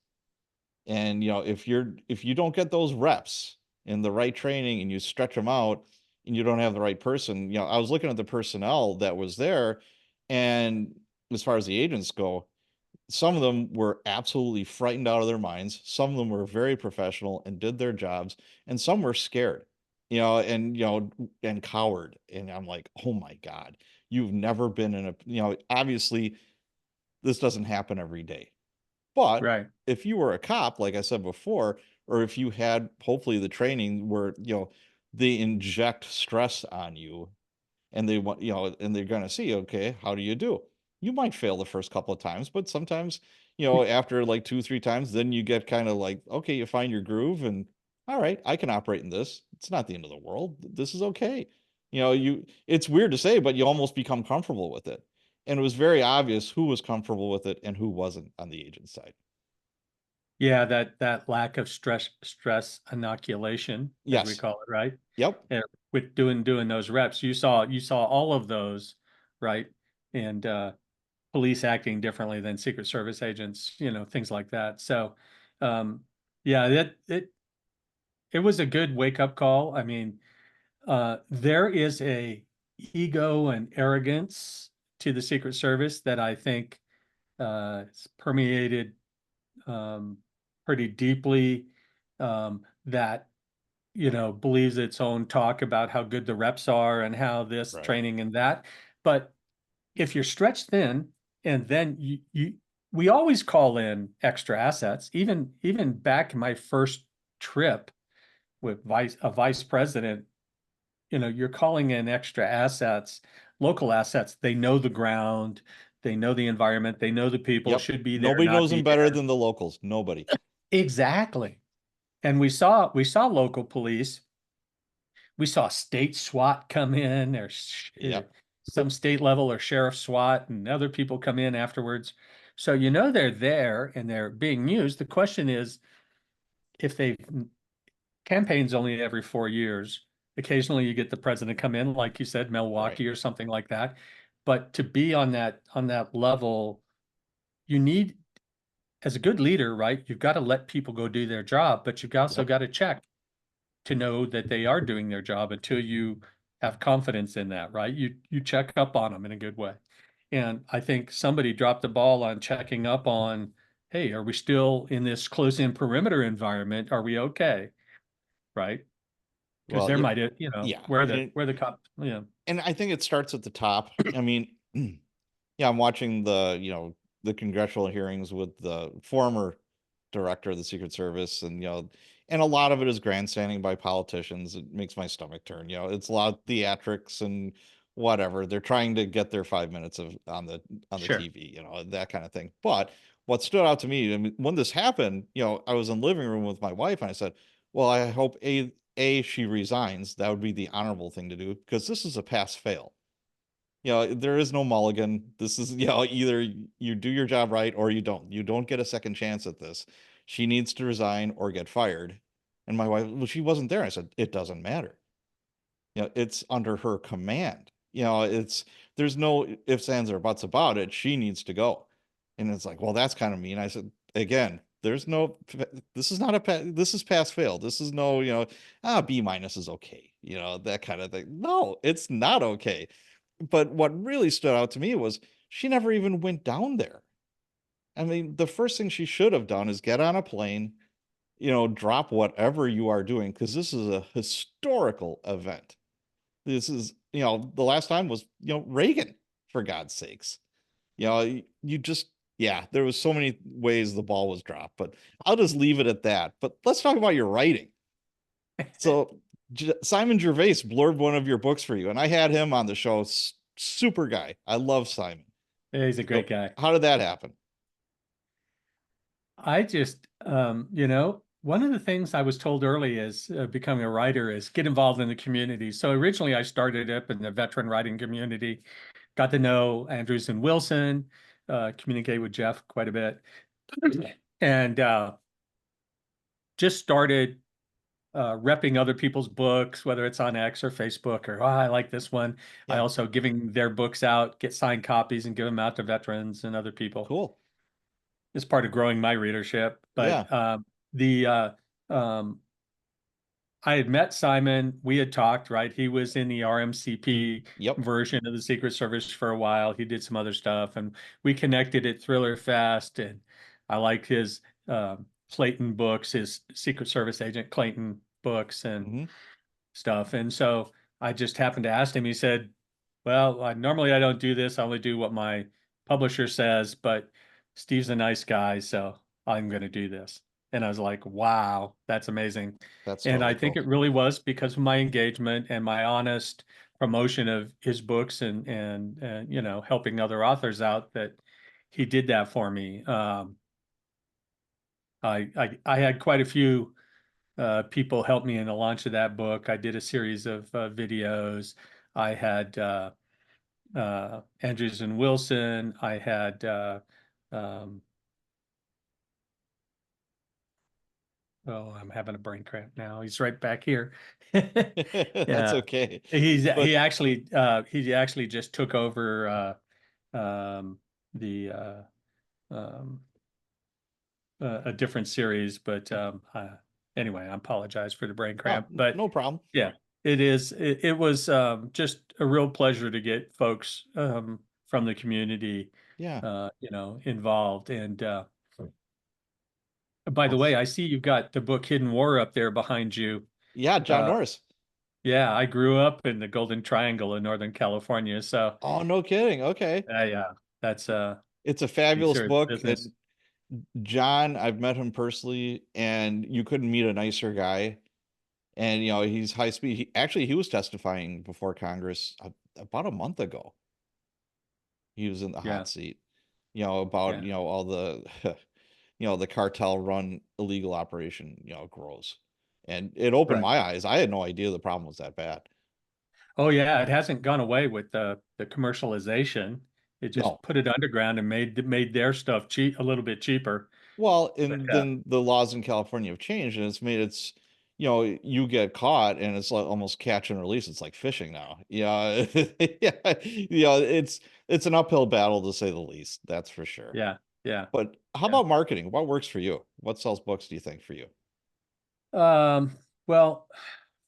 And if you don't get those reps in the right training and you stretch them out and you don't have the right person, I was looking at the personnel that was there, and as far as the agents go, some of them were absolutely frightened out of their minds. Some of them were very professional and did their jobs, and some were scared, and coward. And I'm like, oh my God, you've never been in a, obviously this doesn't happen every day. But right. if you were a cop, like I said before, or if you had hopefully the training where, they inject stress on you and they want, and they're going to see, okay, how do you do? You might fail the first couple of times, but sometimes, after like 2, 3 times, then you get kind of like, okay, you find your groove and all right, I can operate in this. It's not the end of the world. This is okay. It's weird to say, but you almost become comfortable with it. And it was very obvious who was comfortable with it and who wasn't on the agent side. Yeah, that lack of stress inoculation, as we Yes. call it, right? Yep. Yeah, with doing those reps, you saw all of those, right? And police acting differently than Secret Service agents, things like that. So, yeah, it was a good wake up call. I mean, there is a ego and arrogance to the Secret Service that I think it's permeated pretty deeply, that believes its own talk about how good the reps are and how this Right. training and that. But if you're stretched thin, and then we always call in extra assets. Even back in my first trip with a vice president, you're calling in extra assets, local assets. They know the ground, they know the environment, they know the people, Yep. should be there, Nobody not knows be them better there. than the locals. Nobody. Exactly. And we saw local police. We saw state SWAT come in, or Yep. some state level or sheriff SWAT, and other people come in afterwards. So they're there and they're being used. The question is, if they campaigns only every 4 years, occasionally you get the president come in, like you said, Right. Milwaukee or something like that. But to be on that level, you need as a good leader, right, you've got to let people go do their job, but you've also Yep. got to check to know that they are doing their job until you have confidence in that, right? You check up on them in a good way. And I think somebody dropped the ball on checking up on, hey, are we still in this close-in perimeter environment? Are we okay? Right? Because Well, there yeah, might, yeah. where the cop, And I think it starts at the top. I mean, yeah, I'm watching the congressional hearings with the former director of the Secret Service, and and a lot of it is grandstanding by politicians. It makes my stomach turn. It's a lot of theatrics and whatever. They're trying to get their 5 minutes of on the sure. TV, that kind of thing. But what stood out to me, I mean, when this happened, I was in the living room with my wife, and I said, "Well, I hope she resigns. That would be the honorable thing to do, because this is a pass fail." There is no mulligan. This is, either you do your job right or you don't. You don't get a second chance at this. She needs to resign or get fired. And my wife, well, she wasn't there. I said, it doesn't matter. It's under her command. There's no ifs, ands, or buts about it. She needs to go. And it's like, well, that's kind of mean. I said, again, this is not this is pass fail. This is no, B minus is okay. That kind of thing. No, it's not okay. But what really stood out to me was she never even went down there. I mean, the first thing she should have done is get on a plane, drop whatever you are doing, because this is a historical event. This is, the last time was, Reagan, for God's sakes. You just, yeah, there was so many ways the ball was dropped, but I'll just leave it at that. But let's talk about your writing. So Simon Gervais blurbed one of your books for you, and I had him on the show. Super guy. I love Simon. Yeah, he's a So great guy. how did that happen? I just, one of the things I was told early as becoming a writer is get involved in the community. So originally I started up in the veteran writing community, got to know Andrews and Wilson, communicate with Jeff quite a bit, and just started repping other people's books, whether it's on X or Facebook, or, oh, I like this one. I Yeah, also giving their books out, get signed copies and give them out to veterans and other people. cool. It's part of growing my readership. Yeah. But the um, I had met Simon. We had talked, right? He was in the RMCP Yep. version of the Secret Service for a while. He did some other stuff, and we connected at Thriller Fest. And I liked his Clayton books, his Secret Service agent Clayton books and Hmm. stuff. And so I just happened to ask him. He said, "Well, normally I don't do this. I only do what my publisher says, but Steve's a nice guy, so I'm going to do this." And I was like, wow, that's amazing. That's And I totally think cool. it really was because of my engagement and my honest promotion of his books and helping other authors out that he did that for me. I had quite a few people help me in the launch of that book. I did a series of videos. I had Andrews and Wilson. I had um, oh, I'm having a brain cramp now. He's right back here. That's Yeah, okay. he's But he actually just took over the um, a different series, but anyway, I apologize for the brain oh, cramp. But no problem. yeah, it was just a real pleasure to get folks from the community, Yeah. involved. And by the Well, way, I see you've got the book Hidden War up there behind you. yeah, John Uh, Norris. yeah, I grew up in the Golden Triangle in Northern California, so Oh, no kidding. Okay. yeah, that's It's a pretty fabulous serious book. business. And John, I've met him personally, and you couldn't meet a nicer guy. And he's high speed. He was testifying before Congress about a month ago. He was in the Yeah, hot seat. About yeah, all the the cartel run illegal operation grows, and it opened right. my eyes. I had no idea the problem was that bad. Oh yeah, it hasn't gone away with the commercialization. It just No. put it underground and made their stuff cheap, a little bit cheaper. Well, But and then the laws in California have changed, and it's made you get caught, and it's like almost catch and release. It's like fishing now. Yeah, yeah, it's an uphill battle, to say the least. That's for sure. yeah, Yeah. But how Yeah. about marketing? What works for you? What sells books, do you think, for you? Well,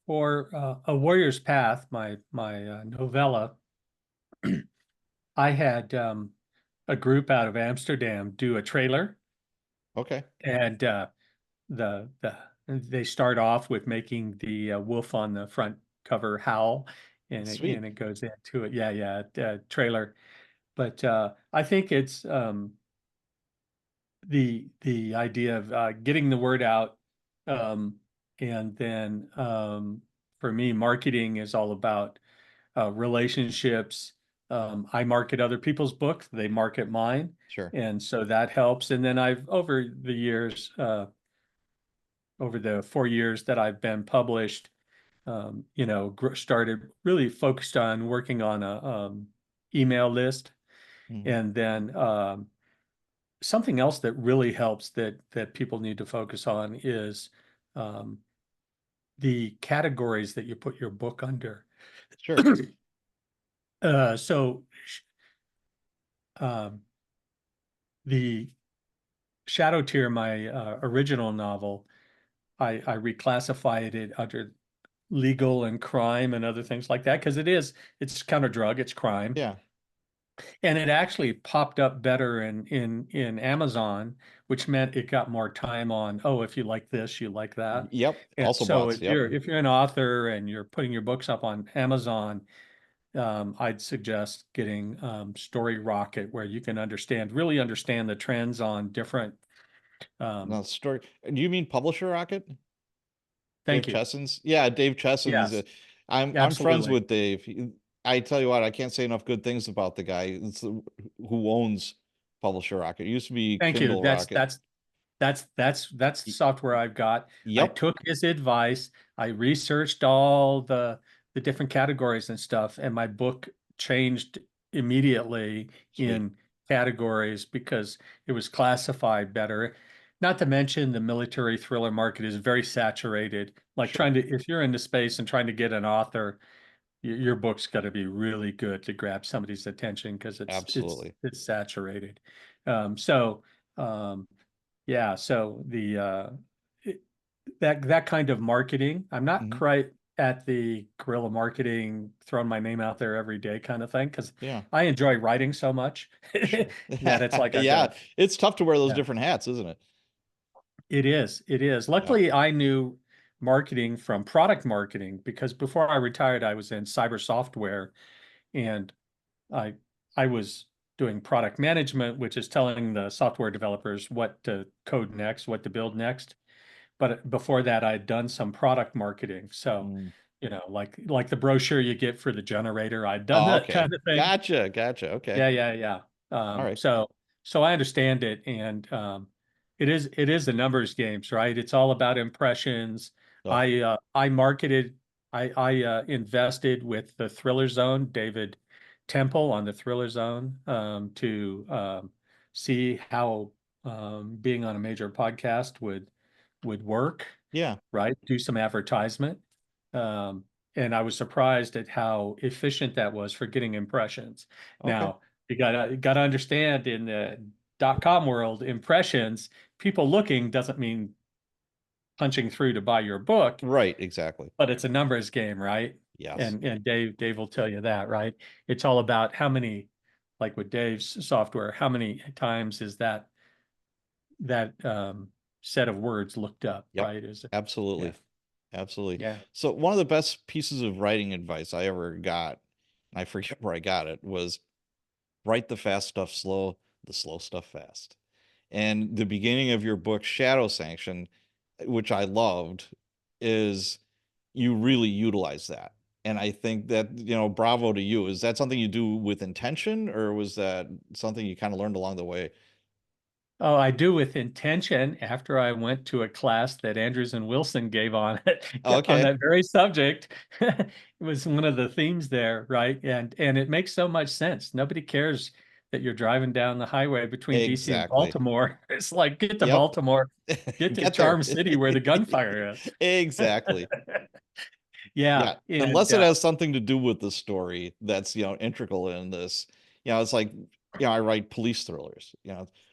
for A Warrior's Path, my novella, I had a group out of Amsterdam do a trailer, Okay. and the they start off with making the wolf on the front cover howl, and Sweet. it goes into it. Yeah, yeah, trailer. But I think it's the idea of getting the word out, um, and then for me, marketing is all about relationships. I market other people's books; they market mine, Sure. and so that helps. And then I've over the years, over the 4 years that I've been published, started really focused on working on a email list, Mhm. and then something else that really helps that people need to focus on is um, the categories that you put your book under. Sure. So um, the Shadow Tier, my original novel, I reclassified it under legal and crime and other things like that because it's counter drug, it's crime. Yeah. And it actually popped up better in Amazon, which meant it got more time on, oh, if you like this, you like that. Yep. And Also so bots. Yep. if you're an author and you're putting your books up on Amazon, I'd suggest getting Story Rocket, where you can really understand the trends on different. Um, No story. Do you mean Publisher Rocket? Dave Thank you. Chesson's? Yeah, Dave Chesson's. Yes, I'm friends absolutely. with Dave. I tell you what, I can't say enough good things about the guy. Who owns Publisher Rocket. It used to be Thank you. Kindle Rocket. That's the Y- software I've got. I Yep. took his advice. I researched all the different categories and stuff, and my book changed immediately Sweet. in categories because it was classified better. Not to mention the military thriller market is very saturated. Like Sure. if you're into space and trying to get an author, your book's got to be really good to grab somebody's attention because Absolutely. it's saturated. So yeah, so it, that kind of marketing, I'm not Hmm. quite at the guerrilla marketing, throwing my name out there every day kind of thing, because Yeah. I enjoy writing so much Sure. that it's like I've got Yeah. to, It's tough to wear those yeah, different hats, isn't it? it is. It is. Yep. Luckily, I knew marketing from product marketing because before I retired, I was in cyber software, and I I was doing product management, which is telling the software developers what to code next, what to build next. But before that, I'd done some product marketing. So, Mm. like the brochure you get for the generator, I'd done Oh, that okay. kind of thing. Gotcha. Gotcha. Okay. Yeah, yeah, yeah. All right. So I understand it, and it is the numbers games, right? It's all about impressions. Oh, I marketed, I invested with the Thriller Zone, David Temple on the Thriller Zone, to see how being on a major podcast would work, yeah. right? Do some advertisement. Um, and I was surprised at how efficient that was for getting impressions. Okay. Now, you gotta understand in the .com world, impressions, people looking doesn't mean punching through to buy your book, Right. Exactly. but it's a numbers game, right? Yes. And Dave will tell you that, right? It's all about how many, like with Dave's software, how many times is that set of words looked up, Yep. right? Is Yeah, Absolutely. Absolutely. yeah. So one of the best pieces of writing advice I ever got, and I forget where I got it, was write the fast stuff slow, the slow stuff fast. And the beginning of your book, Shadow Sanction, which I loved, is you really utilize that. And I think that, bravo to you. Is that something you do with intention, or was that something you kind of learned along the way? Oh, I do with intention after I went to a class that Andrews and Wilson gave on it on Okay. that very subject. It was one of the themes there, right? And it makes so much sense. Nobody cares that you're driving down the highway between DC and Exactly. Baltimore. It's like get to Yep. Baltimore, get to Get there. Charm City where the gunfire is. Exactly. Yeah, Yeah. and Unless it has something to do with the story that's, integral in this. It's like I write police thrillers.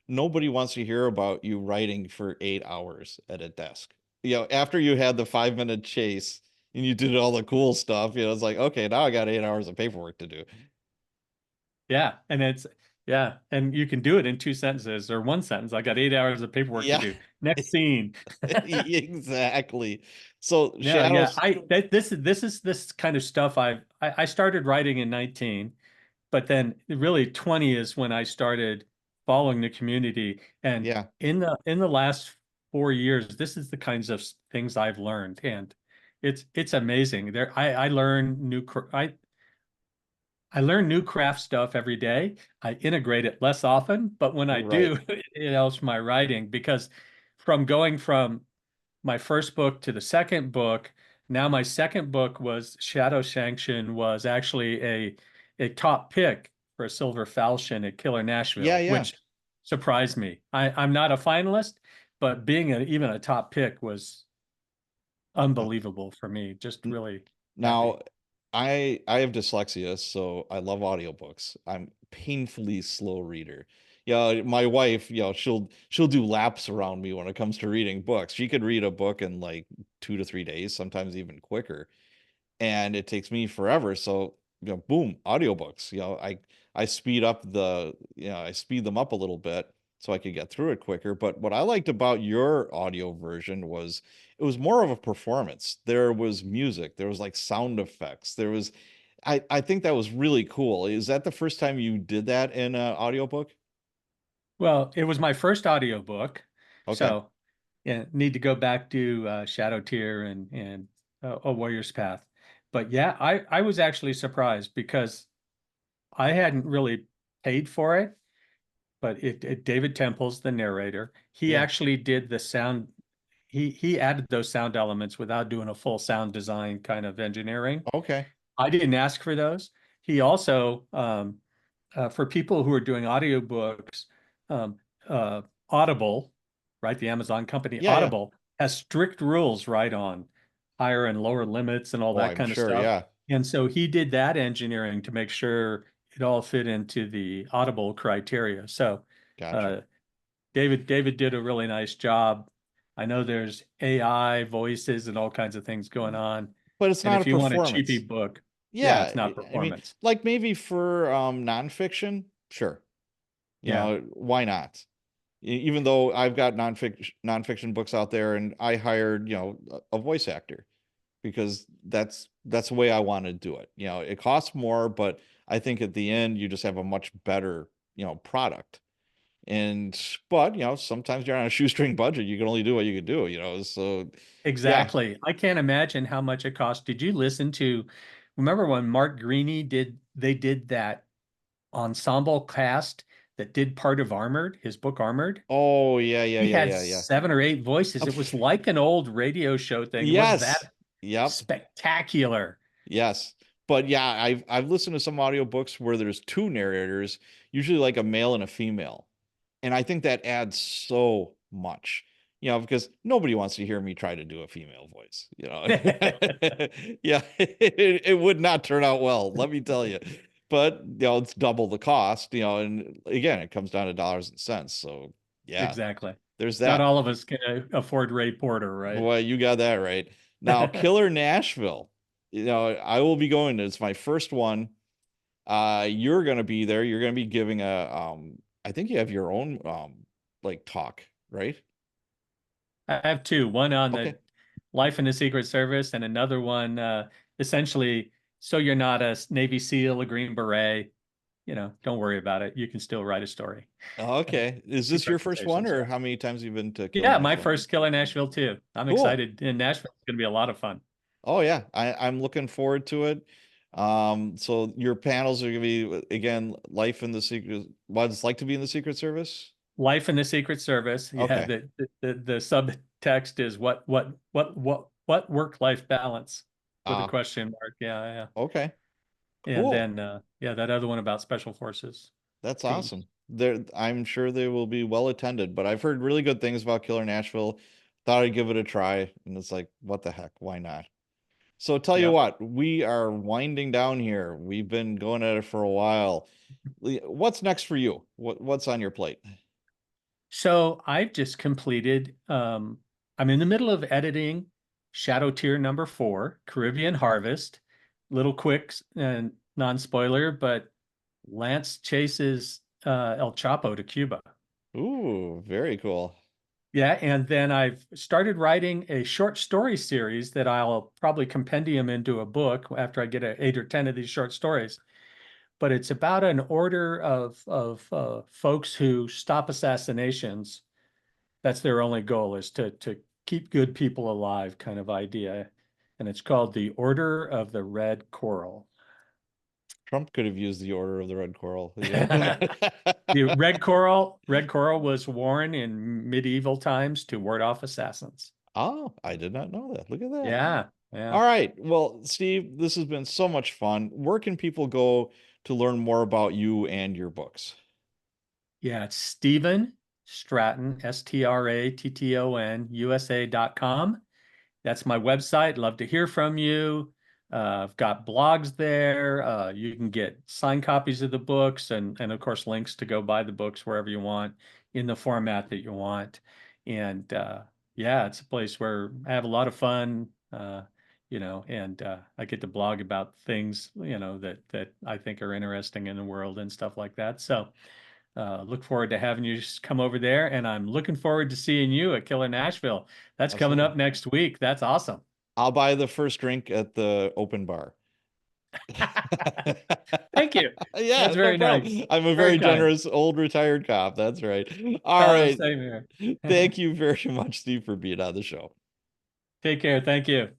Nobody wants to hear about you writing for 8 hours at a desk. After you had the 5 minute chase and you did all the cool stuff, it's like, okay, now I got 8 hours of paperwork to do. Yeah, and yeah, and you can do it in two sentences or one sentence. I got 8 hours of paperwork to Yeah, do. Next scene. exactly. So No, yeah, shadows, this kind of stuff I started writing in 19, but then really 20 is when I started following the community. And yeah, in the last 4 years, this is the kinds of things I've learned, and it's amazing. I learn new craft stuff every day. I integrate it less often, but when I right. do, it helps my writing because from my first book to the second book, now my second book was Shadow Sanction was actually a top pick for a silver falchion at Killer Yeah, Nashville, yeah. which surprised me. I'm not a finalist, but being even a top pick was Uh, unbelievable for me. Just n- really Now, happy. I have dyslexia, so I love audiobooks. I'm painfully slow reader. Yeah, my wife, she'll do laps around me when it comes to reading books. She could read a book in like 2 to 3 days, sometimes even quicker, and it takes me forever. So, boom, audiobooks. I speed them up a little bit so I could get through it quicker. But what I liked about your audio version was it was more of a performance. There was music, there was like sound effects. I think that was really cool. Is that the first time you did that in an audiobook? Well, it was my first audiobook, Okay. so yeah, need to go back to Shadow Tear and A Warrior's Path. But yeah, I was actually surprised because I hadn't really paid for it, but David Temple's the narrator. He Yeah. actually did the sound. He added those sound elements without doing a full sound design kind of engineering. Okay. I didn't ask for those. He also, for people who are doing audiobooks, um, Audible, right? The Amazon company, Yeah, yeah. Audible has strict rules, right, on higher and lower limits and all Oh, that I'm kind of sure. stuff. Yeah. And so he did that engineering to make sure it all fit into the Audible criteria. So Gotcha. uh, David did a really nice job. I know there's AI voices and all kinds of things going on. But it's And not a if you want a performance. cheapy book, yeah, Yeah, it's not I mean, performance. like maybe for nonfiction, sure. Yeah. Why not? Even though I've got nonfiction books out there, and I hired, a voice actor because that's the way I want to do it. It costs more, but I think at the end you just have a much better, product. And but sometimes you're on a shoestring budget. You can only do what you can do. So yeah. Exactly. I can't imagine how much it cost. Did you listen to, remember when Mark Greaney they did that ensemble cast that did part of Armored, his book Armored? Oh yeah, yeah, He yeah, had yeah, yeah. 7 or 8 voices. It was like an old radio show thing. It was Yes. that Yep. spectacular. Yes. But yeah, I've listened to some audiobooks where there's two narrators, usually like a male and a female. And I think that adds so much, because nobody wants to hear me try to do a female voice. Yeah, it would not turn out well, let me tell you. But, it's double the cost, and again, it comes down to dollars and cents. So, yeah, Exactly. there's Not that. all of us can afford Ray Porter, right? Boy, you got that right. Now, Killer Nashville. I will be going. It's my first one. You're gonna be there. You're gonna be giving I think you have your own like talk, right? I have two, one on the Okay. life in the Secret Service and another one essentially so you're not a Navy SEAL, a Green Beret, don't worry about it. You can still write a story. Okay. Is Two this your first one, presentations, or yeah. how many times have you been to Killer Yeah, my Nashville? first Killer Nashville too. I'm Cool. excited. In Nashville, it's going to be a lot of fun. Oh yeah, I'm looking forward to it. So your panels are gonna be again, life in the secret, what it's like to be in the Secret Service. Life in the Secret Service. Yeah, Okay. the subtext is what work-life balance with a Ah, question mark. Yeah, yeah. okay. And Cool. then yeah, that other one about special forces That's teams. awesome. I'm sure they will be well attended, but I've heard really good things about Killer Nashville. Thought I'd give it a try, and it's like, what the heck? Why not? So tell you Yep. what, we are winding down here. We've been going at it for a while. What's next for you? What's on your plate? So I've just completed, I'm in the middle of editing Shadow Tier #4, Caribbean Harvest. Little quick and non-spoiler, but Lance chases El Chapo to Cuba. Ooh, very cool. Yeah, and then I've started writing a short story series that I'll probably compendium into a book after I get 8 or 10 of these short stories. But it's about an order of folks who stop assassinations. That's their only goal, is to keep good people alive, kind of idea. And it's called the Order of the Red Coral. Trump could have used the Order of the Red Coral. Yeah. The red coral was worn in medieval times to ward off assassins. Oh, I did not know that. Look at that. Yeah, All yeah. right. Well, Steve, this has been so much fun. Where can people go to learn more about you and your books? Yeah, it's Stephen Stratton, Stratton, USA.com. That's my website. Love to hear from you. I've got blogs there. You can get signed copies of the books and of course links to go buy the books wherever you want in the format that you want. And yeah, it's a place where I have a lot of fun. And I get to blog about things, that I think are interesting in the world and stuff like that. So look forward to having you come over there, and I'm looking forward to seeing you at Killer Nashville. That's coming Absolutely. up next week. That's awesome. I'll buy the first drink at the open bar. Thank you. Yeah, That's no very nice. problem. I'm a Very very kind. generous old retired cop. That's right. All Oh, right. same here. Thank you very much, Steve, for being on the show. Take care. Thank you.